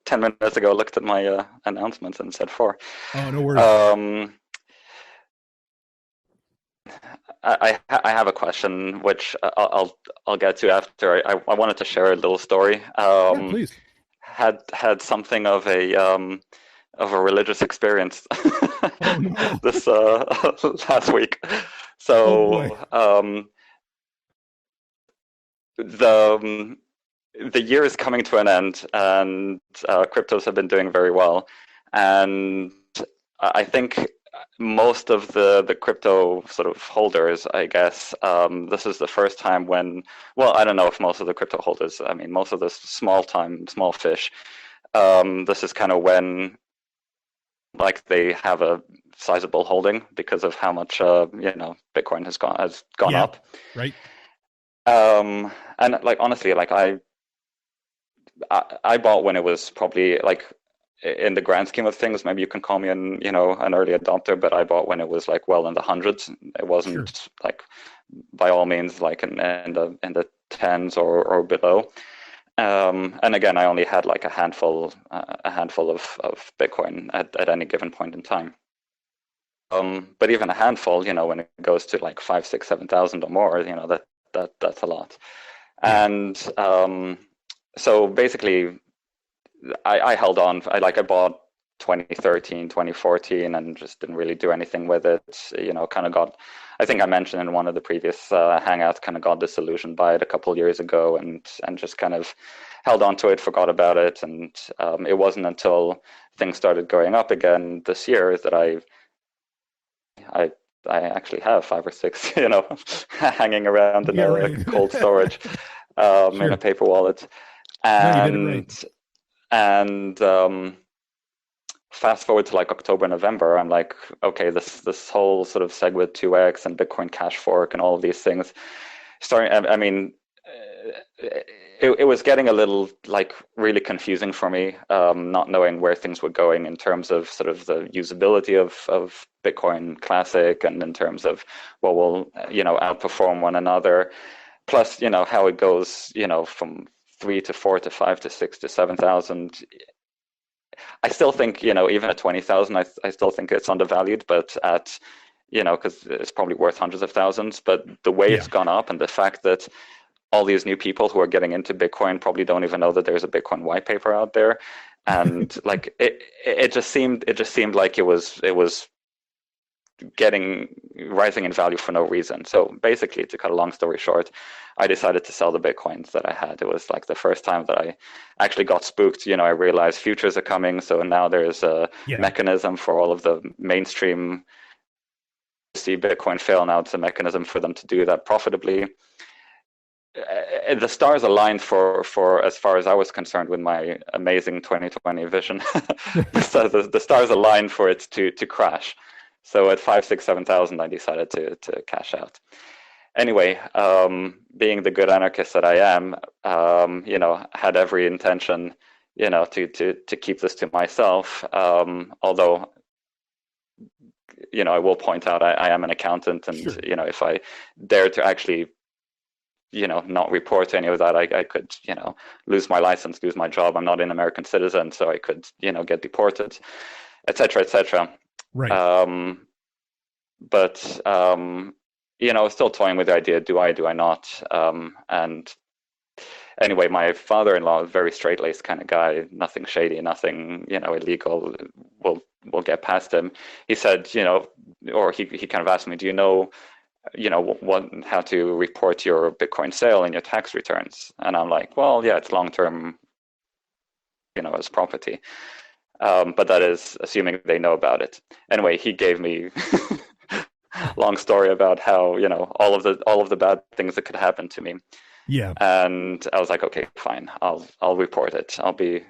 10 minutes ago looked at my announcements and said 4. Oh, no worries. I have a question, which I'll get to after. I wanted to share a little story. Yeah, please. Had something of a religious experience Oh, no. this last week. So the year is coming to an end, and cryptos have been doing very well, and I think most of the crypto sort of holders, I guess, this is the first time when, well, I don't know if most of the crypto holders, I mean, most of the small fish, this is kind of when, like, they have a sizable holding because of how much, Bitcoin has gone up. Right. And like, honestly, like I bought when it was probably, like, in the grand scheme of things, maybe you can call me an early adopter, but I bought when it was like well in the hundreds. It wasn't like by all means like in the tens or below. And again, I only had like a handful of Bitcoin at any given point in time. But even a handful, when it goes to like 5, 6, 7,000 or more, that's a lot. And so basically, I held on. I bought 2013, 2014, and just didn't really do anything with it. Kind of got, I think I mentioned in one of the previous Hangouts, kind of got disillusioned by it a couple of years ago, and just kind of held on to it, forgot about it. And it wasn't until things started going up again this year that I actually have 5 or 6, hanging around in a cold storage, in a paper wallet. And fast forward to like October, November, I'm like, okay, this whole sort of SegWit 2x and Bitcoin Cash Fork and all of these things starting. I mean, it was getting a little like really confusing for me, not knowing where things were going in terms of sort of the usability of Bitcoin Classic, and in terms of what will outperform one another. Plus, how it goes, from 3 to 4 to 5 to 6 to 7,000. I still think, even at 20,000, I still think it's undervalued, but at, because it's probably worth hundreds of thousands. But the way it's gone up, and the fact that all these new people who are getting into Bitcoin probably don't even know that there's a Bitcoin white paper out there, and like it just seemed like it was rising in value for no reason. So basically, to cut a long story short, I decided to sell the Bitcoins that I had. It was like the first time that I actually got spooked. I realized futures are coming, so now there's a mechanism for all of the mainstream see Bitcoin fail. Now it's a mechanism for them to do that profitably. The stars aligned for as far as I was concerned with my amazing 2020 vision. So the stars aligned for it to crash. So at 5, 6, 7,000, I decided to cash out. Anyway, being the good anarchist that I am, had every intention, to keep this to myself. Although, I will point out I am an accountant, and if I dare to actually, not report any of that, I could, lose my license, lose my job. I'm not an American citizen, so I could, get deported, etc., etc. Right. But still toying with the idea: do I not? And anyway, my father-in-law, very straight-laced kind of guy, nothing shady, nothing illegal. Will get past him. He said, or he kind of asked me, do you know how to report your Bitcoin sale in your tax returns? And I'm like, well, yeah, it's long-term, as property. But that is assuming they know about it. Anyway, he gave me long story about how all of the bad things that could happen to me. Yeah. And I was like, okay, fine, I'll report it. I'll be,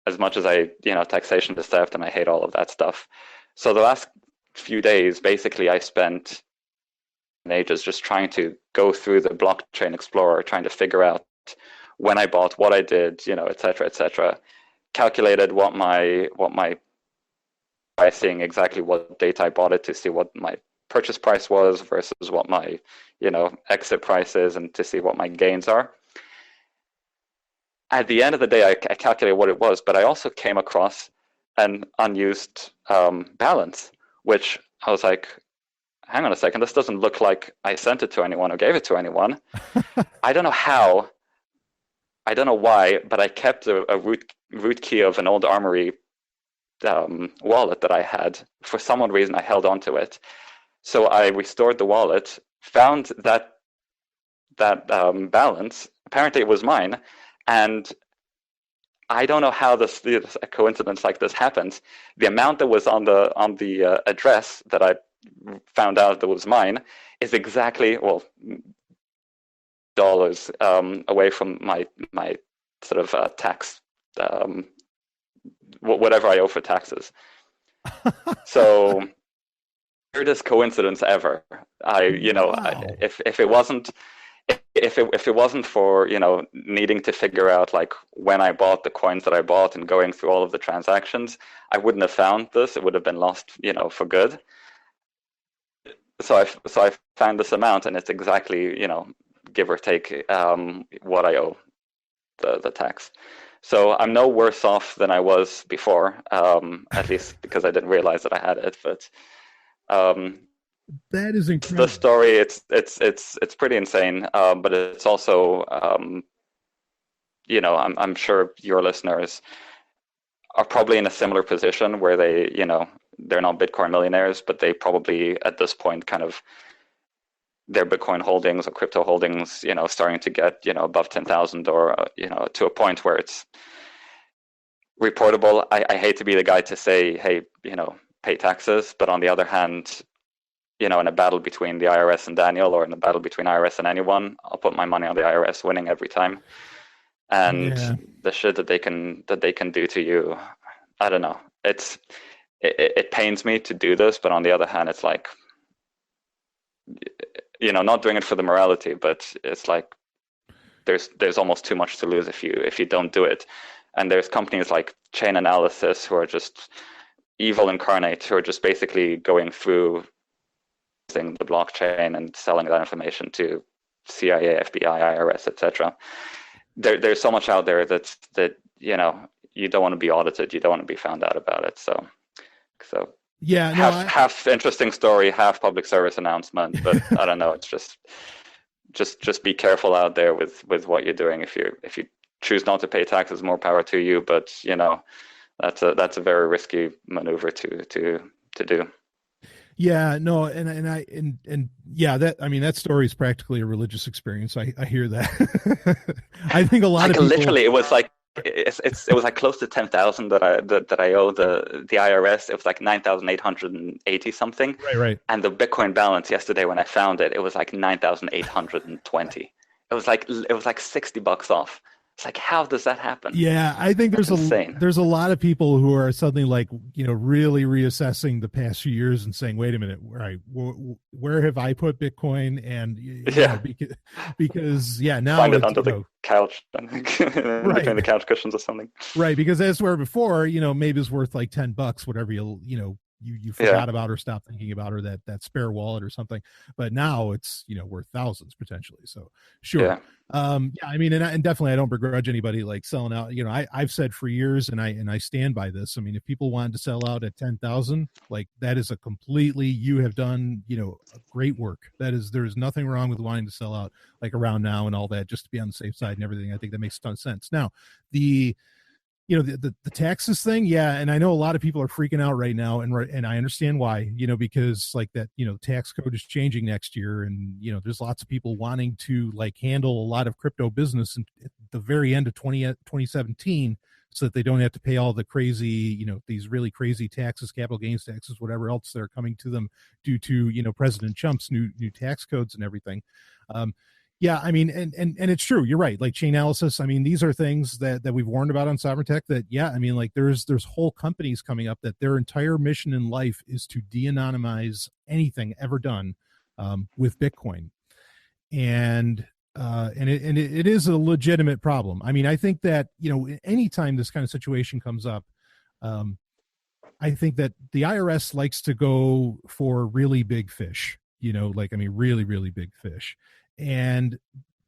as much as I taxation is theft and I hate all of that stuff. So the last few days, basically, I spent ages just trying to go through the blockchain explorer, trying to figure out when I bought, what I did, et cetera, calculated what my pricing, exactly what date I bought it, to see what my purchase price was versus what my exit price is, and to see what my gains are. At the end of the day, I calculated what it was, but I also came across an unused balance, which I was like, hang on a second, this doesn't look like I sent it to anyone or gave it to anyone. I don't know how, I don't know why, but I kept a root key of an old Armory wallet that I had. For some odd reason, I held onto it. So I restored the wallet, found that balance. Apparently it was mine. And I don't know how a coincidence like this happens. The amount that was on the address that I found out that was mine is exactly, well, dollars away from my sort of tax, whatever I owe for taxes. So weirdest coincidence ever. If it wasn't for needing to figure out like when I bought the coins that I bought and going through all of the transactions, I wouldn't have found this. It would have been lost, for good. So I found this amount, and it's exactly, give or take, what I owe the tax. So I'm no worse off than I was before, at least because I didn't realize that I had it. But that is incredible. The story, it's pretty insane, but it's also, I'm sure your listeners are probably in a similar position where they, they're not Bitcoin millionaires, but they probably at this point kind of their Bitcoin holdings or crypto holdings, starting to get, above 10,000 or, to a point where it's reportable. I hate to be the guy to say, hey, pay taxes, but on the other hand, in a battle between the IRS and Daniel, or in a battle between IRS and anyone, I'll put my money on the IRS winning every time. And the shit that they can do to you, I don't know. It pains me to do this, but on the other hand, it's like, not doing it for the morality, but it's like there's almost too much to lose if you don't do it. And there's companies like Chain Analysis who are just evil incarnate, who are just basically going through the blockchain and selling that information to CIA, FBI, IRS, etc. There's so much out there that you don't want to be audited, you don't want to be found out about it. So yeah, half interesting story, half public service announcement, but I don't know. It's just be careful out there with what you're doing. If you choose not to pay taxes, more power to you. But that's a very risky maneuver to do. Yeah, no, and yeah, that story is practically a religious experience. I hear that. I think a lot of people, literally, it was like it was like close to 10,000 that I owe the IRS. It was like 9,880 something. Right. And the Bitcoin balance yesterday when I found it was like 9,820. It was like $60 off. It's like, how does that happen? Yeah, I think there's insane. There's a lot of people who are suddenly like, really reassessing the past few years and saying, wait a minute, right, where have I put Bitcoin? And because now find it under the couch, right, between the couch cushions or something. Right, because as where before, maybe it's worth like $10, whatever you forgot about or stopped thinking about, or that spare wallet or something. But now it's worth thousands potentially. So sure. And definitely I don't begrudge anybody like selling out. I've said for years, and I stand by this. I mean, if people wanted to sell out at 10,000, like that is you have done great work. There's nothing wrong with wanting to sell out like around now and all that, just to be on the safe side and everything. I think that makes a ton of sense. Now the taxes thing. Yeah. And I know a lot of people are freaking out right now, and I understand why, because like that, tax code is changing next year, and, there's lots of people wanting to like handle a lot of crypto business at the very end of 2017, so that they don't have to pay all the crazy, these really crazy taxes, capital gains taxes, whatever else that are coming to them due to, President Trump's new tax codes and everything. Yeah, I mean, and it's true. You're right. Like Chain Analysis. I mean, these are things that we've warned about on Sovryn Tech. That like there's whole companies coming up that their entire mission in life is to de-anonymize anything ever done with Bitcoin, and it is a legitimate problem. I mean, I think that anytime this kind of situation comes up, I think that the IRS likes to go for really big fish. Really, really big fish. And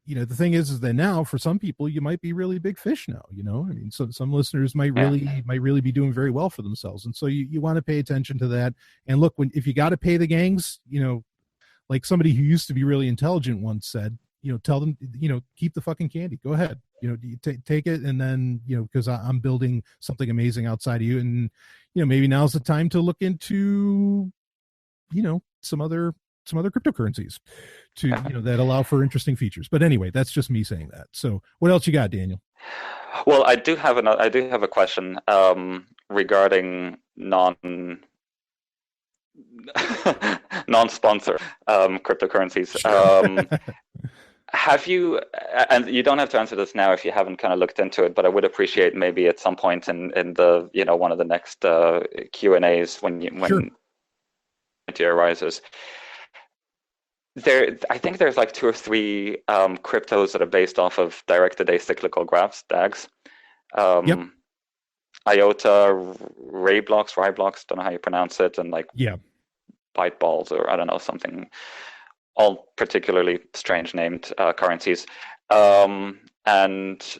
the thing is that now for some people you might be really big fish now. I mean, so some listeners might really be doing very well for themselves, and so you want to pay attention to that. And look, if you got to pay the gangs, like somebody who used to be really intelligent once said, tell them, keep the fucking candy, go ahead, take it. And then, because I'm building something amazing outside of you. And, maybe now's the time to look into, some other cryptocurrencies that allow for interesting features. But anyway, that's just me saying that. So what else you got, Daniel? Well, I do have a question regarding non-sponsor cryptocurrencies. Sure. Have you, and you don't have to answer this now if you haven't kind of looked into it, but I would appreciate maybe at some point in the one of the next Q&As when sure. it arises. I think there's like 2 or 3 cryptos that are based off of directed acyclical graphs, DAGs. Yep. IOTA, Rayblocks, don't know how you pronounce it, and Byte Balls, or I don't know, something, all particularly strange named currencies. And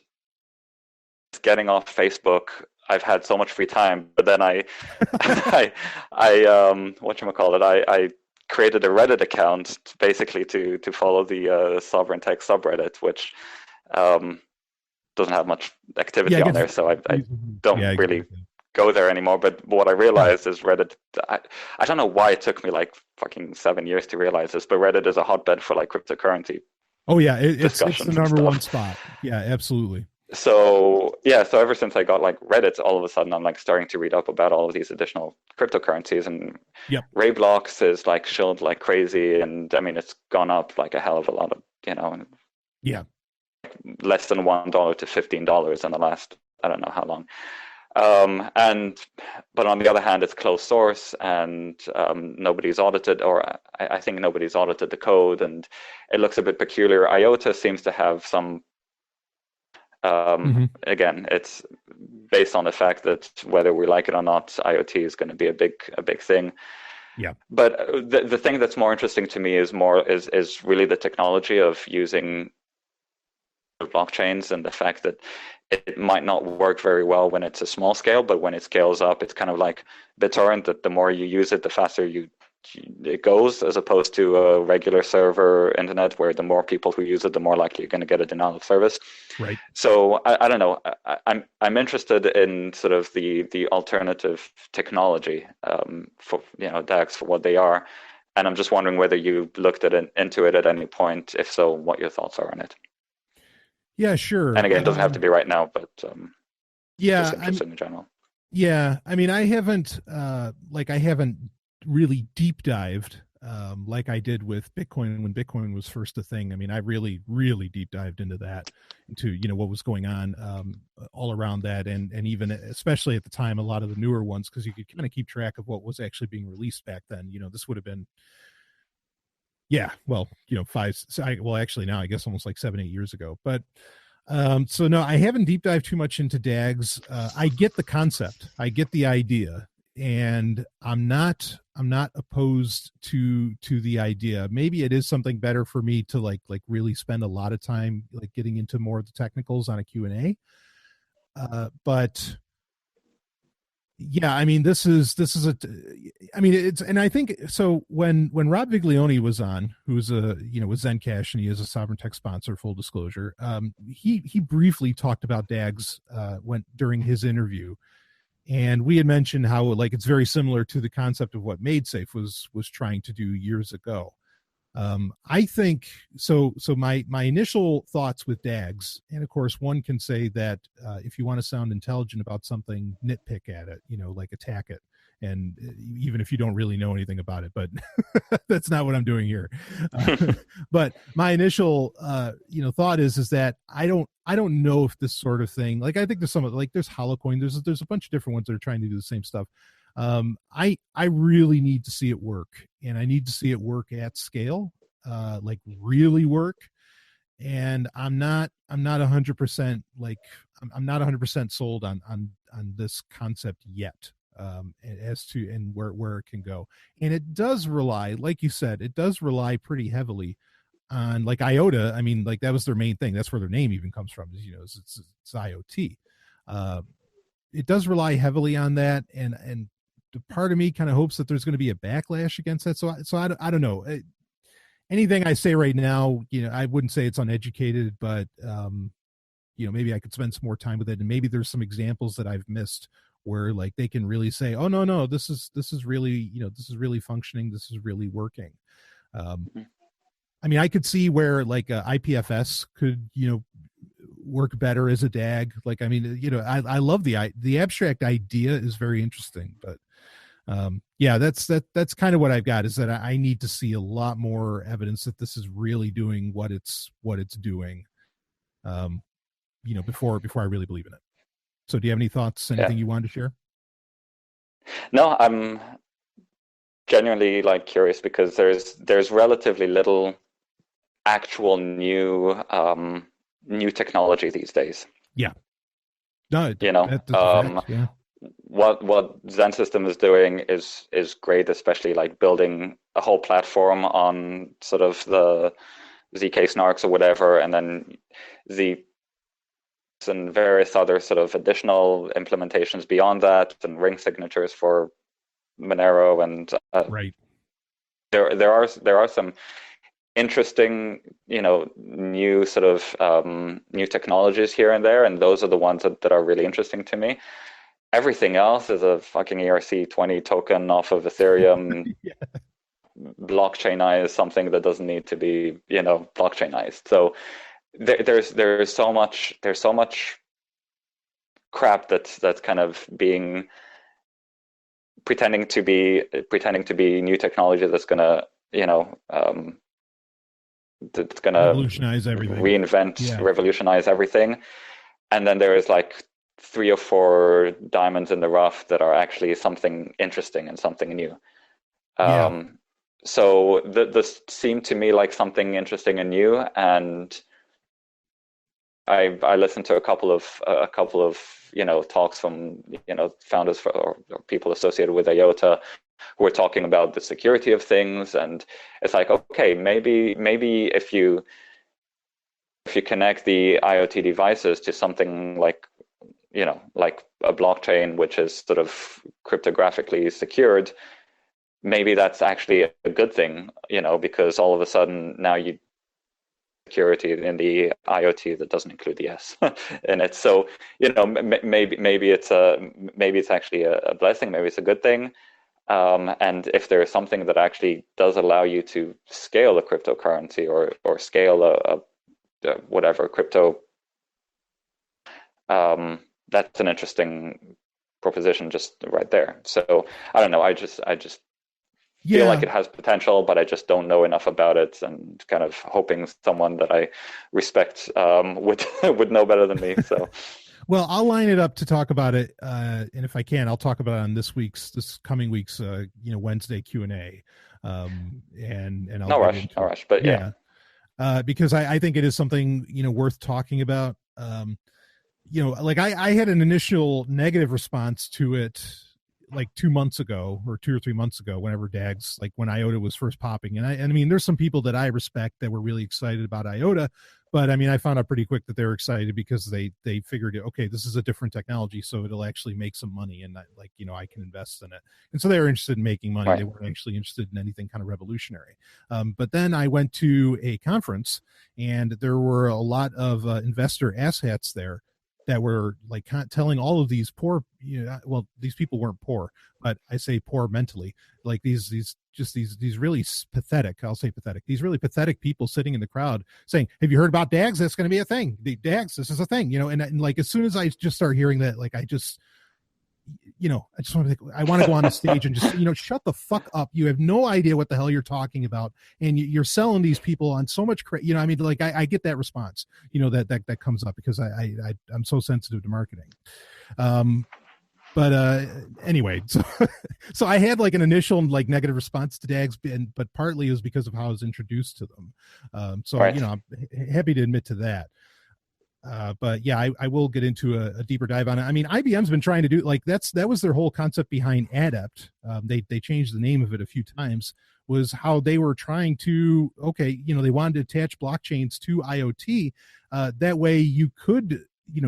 getting off Facebook, I've had so much free time, but then I whatchamacallit, I created a Reddit account basically to follow the Sovryn Tech subreddit, which doesn't have much activity on there, so I don't really go there anymore. But what I realized is Reddit, I don't know why it took me like fucking 7 years to realize this, but Reddit is a hotbed for like cryptocurrency. Oh yeah, it's the number one spot. Yeah, absolutely. So so ever since I got like Reddit, all of a sudden I'm like starting to read up about all of these additional cryptocurrencies, and Rayblocks is like shilled like crazy, and I mean it's gone up like a hell of a lot of less than $1 to $15 in the last I don't know how long. But on the other hand, it's closed source, and nobody's audited, or I think nobody's audited the code, and it looks a bit peculiar. IOTA seems to have some. Again, it's based on the fact that whether we like it or not, IoT is going to be a big thing. Yeah. But the thing that's more interesting to me is really the technology of using blockchains, and the fact that it might not work very well when it's a small scale, but when it scales up, it's kind of like BitTorrent, that the more you use it, the faster it goes, as opposed to a regular server internet, where the more people who use it, the more likely you're going to get a denial of service. Right. So I don't know. I'm interested in sort of the alternative technology for DAGs for what they are, and I'm just wondering whether you looked into it at any point. If so, what your thoughts are on it. Yeah, sure. And again, it doesn't have to be right now, but just interested in general. Yeah, I mean, I haven't really deep dived like I did with Bitcoin when Bitcoin was first a thing. I mean, I really, really deep dived into what was going on all around that, and even especially at the time, a lot of the newer ones, because you could kind of keep track of what was actually being released back then. This would have been, actually now I guess almost like 7-8 years ago. But so no, I haven't deep dived too much into DAGs. I get the concept, I get the idea, and I'm not opposed to the idea. Maybe it is something better for me to like really spend a lot of time like getting into more of the technicals on a Q&A. But yeah, I mean, this is and I think so when Rob Viglione was on, who's with Zencash, and he is a Sovryn Tech sponsor, full disclosure, he briefly talked about DAGs during his interview. And we had mentioned how like it's very similar to the concept of what MadeSafe was trying to do years ago. I think so. So my initial thoughts with DAGs, and of course, one can say that if you want to sound intelligent about something, nitpick at it, like attack it, and even if you don't really know anything about it, but that's not what I'm doing here. But my initial thought is that I don't know if this sort of thing, like I think there's there's Holocoin, there's a bunch of different ones that are trying to do the same stuff. I really need to see it work, and I need to see it work at scale, like really work. And I'm not 100% I'm not 100% sold on this concept yet, as to and where it can go. And it does rely, like you said, it does rely pretty heavily on like IOTA. I mean, like that was their main thing. That's where their name even comes from. It's IoT. It does rely heavily on that, and the part of me kind of hopes that there's going to be a backlash against that. So I don't know. anything I say right now, I wouldn't say it's uneducated, but maybe I could spend some more time with it, and maybe there's some examples that I've missed where like they can really say, oh no, this is really, this is really functioning, this is really working. I mean, I could see where like IPFS could, work better as a DAG. Like, I mean, I love the abstract idea is very interesting, but that's kind of what I've got, is that I need to see a lot more evidence that this is really doing what it's doing, before I really believe in it. So do you have any thoughts, anything you wanted to share? No, I'm genuinely like curious, because there's relatively little actual new technology these days. Yeah. No, that's a fact, yeah. What Zen System is doing is great, especially like building a whole platform on sort of the ZK snarks or whatever, and then and various other sort of additional implementations beyond that, and ring signatures for Monero, and right. There are some interesting, new sort of new technologies here and there, and those are the ones that are really interesting to me. Everything else is a fucking ERC20 token off of Ethereum. Yeah. Blockchainized something that doesn't need to be, blockchainized. So there's so much crap that's kind of being pretending to be new technology that's gonna, that's gonna revolutionize everything, revolutionize everything, and then there is like 3 or 4 diamonds in the rough that are actually something interesting and something new. So this seemed to me like something interesting and new, and I listened to a couple of talks from founders or people associated with IOTA who were talking about the security of things, and it's like, okay, maybe if you connect the IoT devices to something like like a blockchain, which is sort of cryptographically secured, maybe that's actually a good thing, because all of a sudden now you security in the IoT that doesn't include the S in it. So maybe it's actually a blessing, maybe it's a good thing. And if there is something that actually does allow you to scale a cryptocurrency or scale a whatever crypto, that's an interesting proposition just right there. So I don't know. I just feel like it has potential, but I just don't know enough about it, and kind of hoping someone that I respect would know better than me. So. Well, I'll line it up to talk about it, and if I can, I'll talk about it on this coming week's Wednesday Q&A, and I'll no rush, but yeah. Because I think it is something worth talking about. Like I had an initial negative response to it like 2 months ago or 2 or 3 months ago, whenever DAGs, like when IOTA was first popping. And I mean, there's some people that I respect that were really excited about IOTA, but I mean, I found out pretty quick that they were excited because they figured, okay, this is a different technology, so it'll actually make some money, and I can invest in it. And so they were interested in making money. Right. They weren't actually interested in anything kind of revolutionary. But then I went to a conference, and there were a lot of investor asshats there that were like telling all of these poor, these people weren't poor, but I say poor mentally, like these really pathetic, I'll say pathetic, these really pathetic people sitting in the crowd saying, have you heard about DAGs? That's going to be a thing. The DAGs, this is a thing, and like, as soon as I just start hearing that, like, I just want to go on the stage and just, shut the fuck up. You have no idea what the hell you're talking about. And you're selling these people on so much, I mean, like I get that response, that comes up because I'm so sensitive to marketing. But anyway, so I had like an initial like negative response to DAGs, but partly it was because of how I was introduced to them. So, right. I'm happy to admit to that. But yeah, I will get into a deeper dive on it. I mean, IBM's been trying to do that was their whole concept behind Adept. They changed the name of it a few times, was how they were trying to, they wanted to attach blockchains to IoT. That way you could,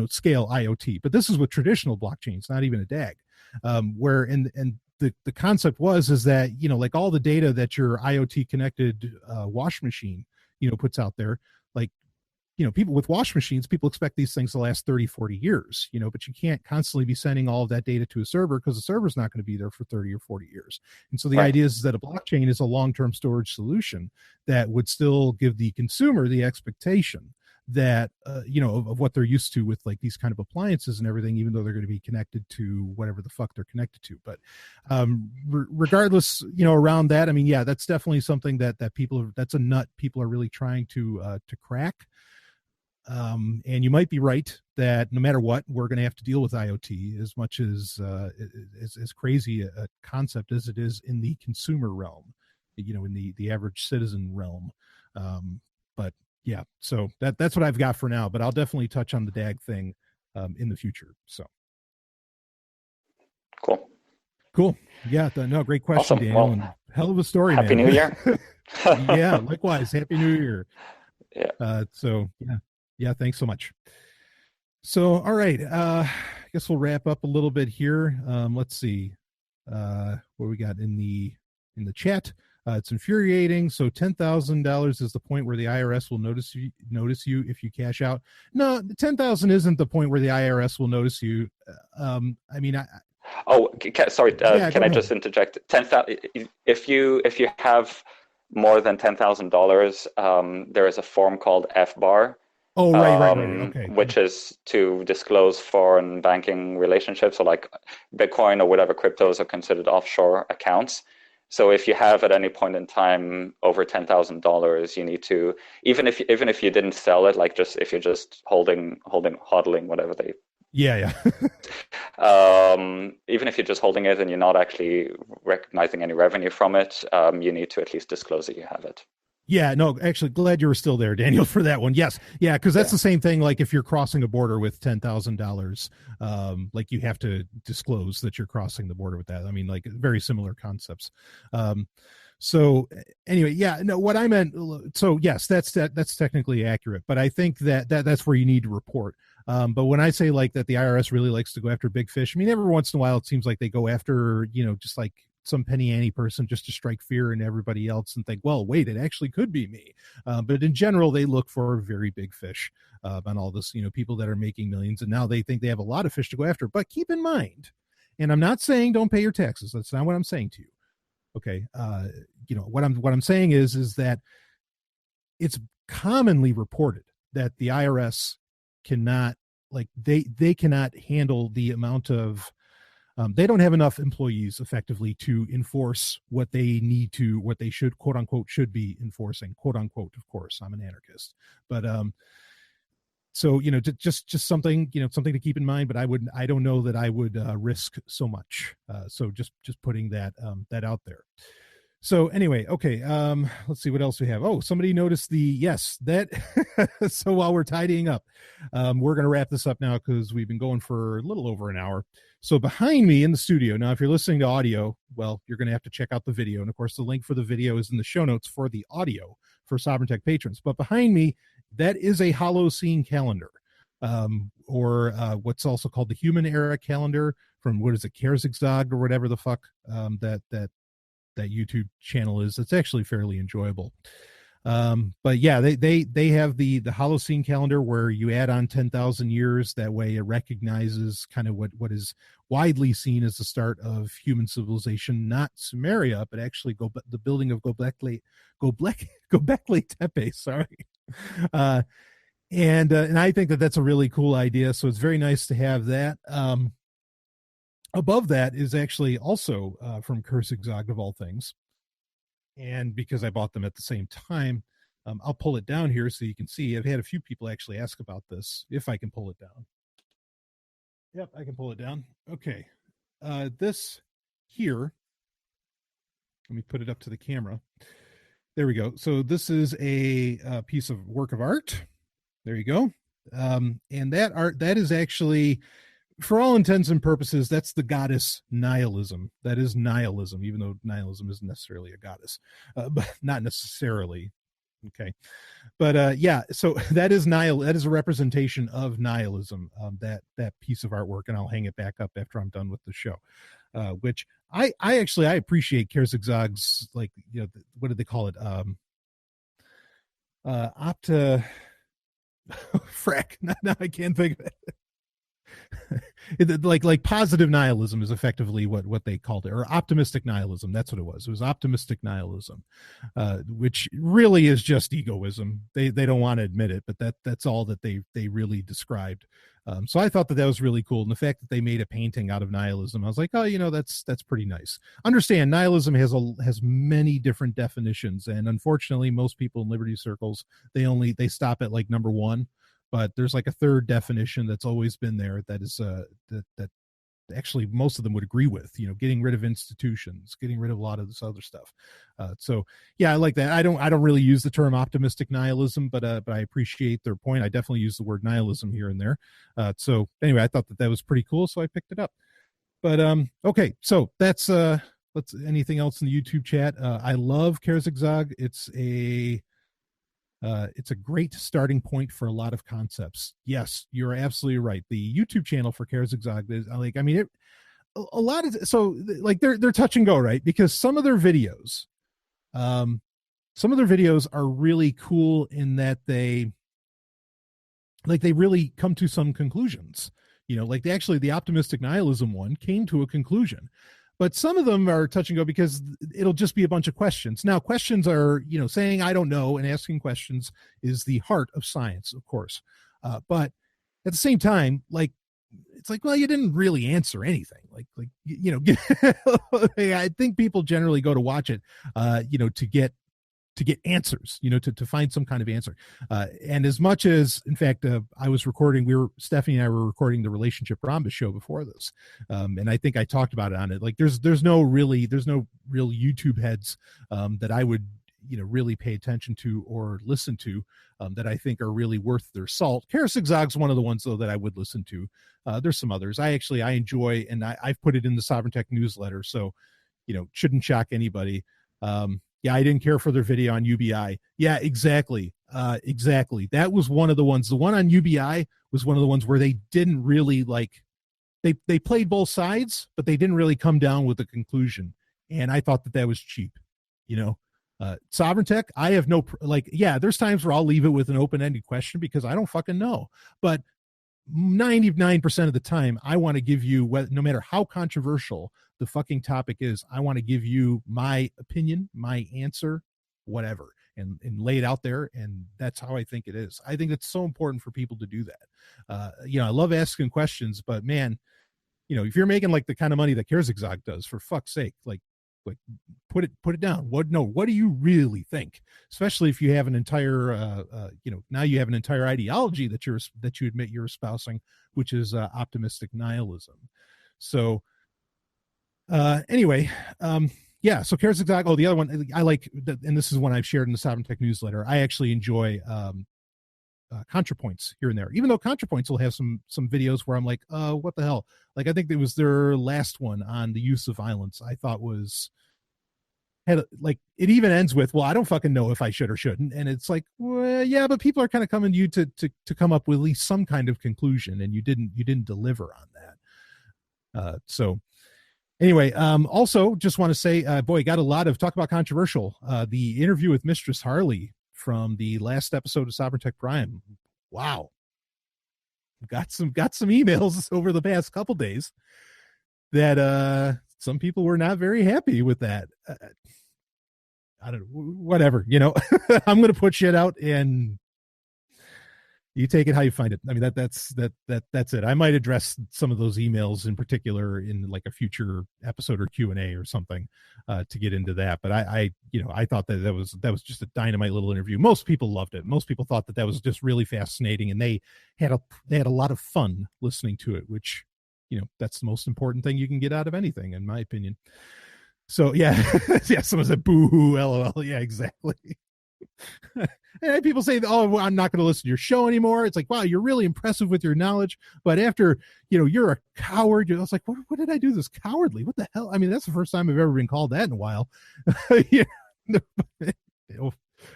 scale IoT, but this is with traditional blockchains, not even a DAG, where, and the concept is that, like all the data that your IoT connected wash machine, puts out there, like, people with wash machines, people expect these things to last 30, 40 years, but you can't constantly be sending all of that data to a server because the server's not going to be there for 30 or 40 years. And so the idea is that a blockchain is a long-term storage solution that would still give the consumer the expectation that, of what they're used to with like these kind of appliances and everything, even though they're going to be connected to whatever the fuck they're connected to. But regardless, around that, I mean, yeah, that's definitely something that that's a nut people are really trying to crack. And you might be right that no matter what, we're going to have to deal with IoT as much as crazy a concept as it is in the consumer realm, in the average citizen realm. But yeah, so that's what I've got for now, but I'll definitely touch on the DAG thing in the future. So cool. Yeah, no, great question, awesome. Daniel. Well, and hell of a story, Happy man. New Year. Yeah, likewise. Happy New Year. Yeah. So yeah, thanks so much. So, all right. I guess we'll wrap up a little bit here. Let's see what we got in the chat. It's infuriating. So $10,000 is the point where the IRS will notice you if you cash out. No, 10,000 isn't the point where the IRS will notice you. I mean, sorry. Can I just interject? 10,000. If you have more than $10,000, there is a form called FBAR. Oh, right. Okay. Which is to disclose foreign banking relationships, so like Bitcoin or whatever cryptos are considered offshore accounts. So if you have at any point in time over $10,000, you need to, even if you didn't sell it, like just if you're just hodling, whatever they. Yeah. Even if you're just holding it and you're not actually recognizing any revenue from it, you need to at least disclose that you have it. Yeah, no, actually, glad you were still there, Daniel, for that one. Yes, yeah, because that's the same thing. Like if you're crossing a border with $10,000, like you have to disclose that you're crossing the border with that. I mean, like very similar concepts. So anyway, yeah, no, what I meant. So yes, that's technically accurate, but I think that's where you need to report. But when I say like that, the IRS really likes to go after big fish. I mean, every once in a while, it seems like they go after just like some penny ante person just to strike fear in everybody else and think, well, wait, it actually could be me. But in general, they look for very big fish on all this, people that are making millions. And now they think they have a lot of fish to go after. But keep in mind, and I'm not saying don't pay your taxes. That's not what I'm saying to you. Okay. What I'm saying is that it's commonly reported that the IRS cannot, like they cannot handle the amount of they don't have enough employees effectively to enforce what they should, quote unquote, should be enforcing, quote unquote. Of course, I'm an anarchist, but so just something something to keep in mind. But I don't know that I would risk so much. So just putting that out there. So anyway, okay. Let's see what else we have. Oh, somebody noticed that. So while we're tidying up, we're going to wrap this up now because we've been going for a little over an hour. So behind me in the studio, now, if you're listening to audio, well, you're going to have to check out the video. And of course, the link for the video is in the show notes for the audio for Sovryn Tech Patrons. But behind me, that is a Holocene calendar, or what's also called the Human Era calendar from, what is it, Kerzigzog or whatever the fuck that YouTube channel is. It's actually fairly enjoyable. But yeah, they have the Holocene calendar where you add on 10,000 years. That way it recognizes kind of what is widely seen as the start of human civilization, not Sumeria, but actually the building of Göbekli Tepe. Sorry. And I think that's a really cool idea. So it's very nice to have that. Above that is actually also from Kerzigzog of all things. And because I bought them at the same time, I'll pull it down here so you can see. I've had a few people actually ask about this, if I can pull it down. Yep, I can pull it down. Okay. This here, let me put it up to the camera. There we go. So this is a piece of work of art. There you go. And that art, that is actually, for all intents and purposes, that's the goddess Nihilism. That is nihilism, even though nihilism isn't necessarily a goddess, but not necessarily. Okay. But yeah, so that is that is a representation of nihilism, that piece of artwork, and I'll hang it back up after I'm done with the show. which I actually appreciate Kerzigzog's, like, you know, what did they call it? Opta. Frack. Now I can't think of it. like positive nihilism is effectively what they called it, or optimistic nihilism. That's what it was. It was optimistic nihilism, which really is just egoism. They don't want to admit it, but that's all that they really described. So I thought that was really cool, and the fact that they made a painting out of nihilism, I was like, oh, you know, that's pretty nice. Understand, nihilism has many different definitions, and unfortunately, most people in liberty circles they stop at like number one. But there's like a third definition that's always been there that is that actually most of them would agree with, you know, getting rid of institutions, getting rid of a lot of this other stuff. So yeah, I like that. I don't really use the term optimistic nihilism, but I appreciate their point. I definitely use the word nihilism here and there. So anyway, I thought that was pretty cool, so I picked it up. But okay, so that's let's anything else in the YouTube chat. I love Kerzigzog. It's a great starting point for a lot of concepts. Yes, you're absolutely right. The YouTube channel for Kerzigzog is like, I mean, a lot of, so like they're touch and go, right? Because some of their videos are really cool in that they really come to some conclusions. You know, like the optimistic nihilism one came to a conclusion. But some of them are touch and go because it'll just be a bunch of questions. Now, questions are, you know, saying I don't know and asking questions is the heart of science, of course. But at the same time, like, it's like, well, you didn't really answer anything. Like you know, I think people generally go to watch it, you know, to get answers, you know, to find some kind of answer. And as much as, in fact, Stephanie and I were recording the Relationship Rhombus show before this. And I think I talked about it on it. Like there's no real YouTube heads that I would, you know, really pay attention to or listen to that I think are really worth their salt. Kerzigzog's one of the ones though that I would listen to. There's some others I enjoy, and I've put it in the Sovryn Tech newsletter. So, you know, shouldn't shock anybody. Yeah, I didn't care for their video on UBI. Yeah, exactly. Exactly. That was one of the ones. The one on UBI was one of the ones where they didn't really they played both sides, but they didn't really come down with a conclusion. And I thought that was cheap, you know. Sovryn Tech, I have no, yeah, there's times where I'll leave it with an open-ended question because I don't fucking know. But 99% of the time, I want to give you, no matter how controversial the fucking topic is, I want to give you my opinion, my answer, whatever, and lay it out there. And that's how I think it is. I think it's so important for people to do that. You know, I love asking questions, but man, you know, if you're making like the kind of money that Kerzigzog does, for fuck's sake, like put it down. What do you really think? Especially if you have an entire, you know, now you have an entire ideology that you admit you're espousing, which is optimistic nihilism. So, anyway, yeah. So Kerzigzog. Oh, the other one I like, and this is one I've shared in the Sovryn Tech newsletter. I actually enjoy ContraPoints here and there, even though ContraPoints will have some videos where I'm like, what the hell? Like, I think it was their last one on the use of violence. I thought it even ends with, well, I don't fucking know if I should or shouldn't. And it's like, well, yeah, but people are kind of coming to you to come up with at least some kind of conclusion, and you didn't deliver on that. So anyway, also just want to say, boy, got a lot of talk about controversial. The interview with Mistress Harley from the last episode of Sovryn Tech Prime. Wow. Got some emails over the past couple days that some people were not very happy with that. I don't know, whatever, you know. I'm going to put shit out and you take it how you find it. I mean, that's it. I might address some of those emails in particular in like a future episode or Q&A or something to get into that. But I thought that was just a dynamite little interview. Most people loved it. Most people thought that was just really fascinating, and they had a lot of fun listening to it, which, you know, that's the most important thing you can get out of anything, in my opinion. So yeah, yeah. Someone said, "Boo hoo, LOL." Yeah, exactly. And people say, oh, well, I'm not going to listen to your show anymore. It's like, wow, you're really impressive with your knowledge, but after, you know, you're a coward. I was like, what did I do this cowardly? What the hell? I mean, that's the first time I've ever been called that in a while.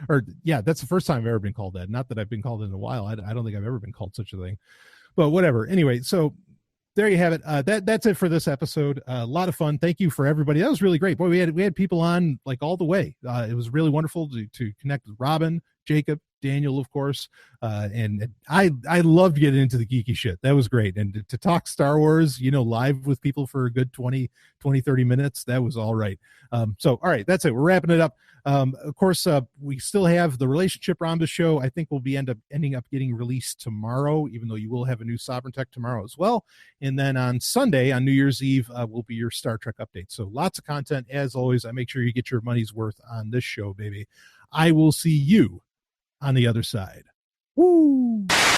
Or yeah, that's the first time I've ever been called that. Not that I've been called it in a while. I don't think I've ever been called such a thing, but whatever. Anyway, so there you have it. That's it for this episode. A lot of fun. Thank you for everybody. That was really great. Boy, we had people on like all the way. It was really wonderful to connect with Robin, Jacob, Daniel, of course. And I loved getting into the geeky shit. That was great. And to talk Star Wars, live with people for a good 30 minutes, that was all right. So, all right, that's it. We're wrapping it up. Of course, we still have the Relationship Roundup show. I think will be ending up getting released tomorrow, even though you will have a new Sovryn Tech tomorrow as well. And then on Sunday, on New Year's Eve, will be your Star Trek update. So lots of content. As always, I make sure you get your money's worth on this show, baby. I will see you on the other side.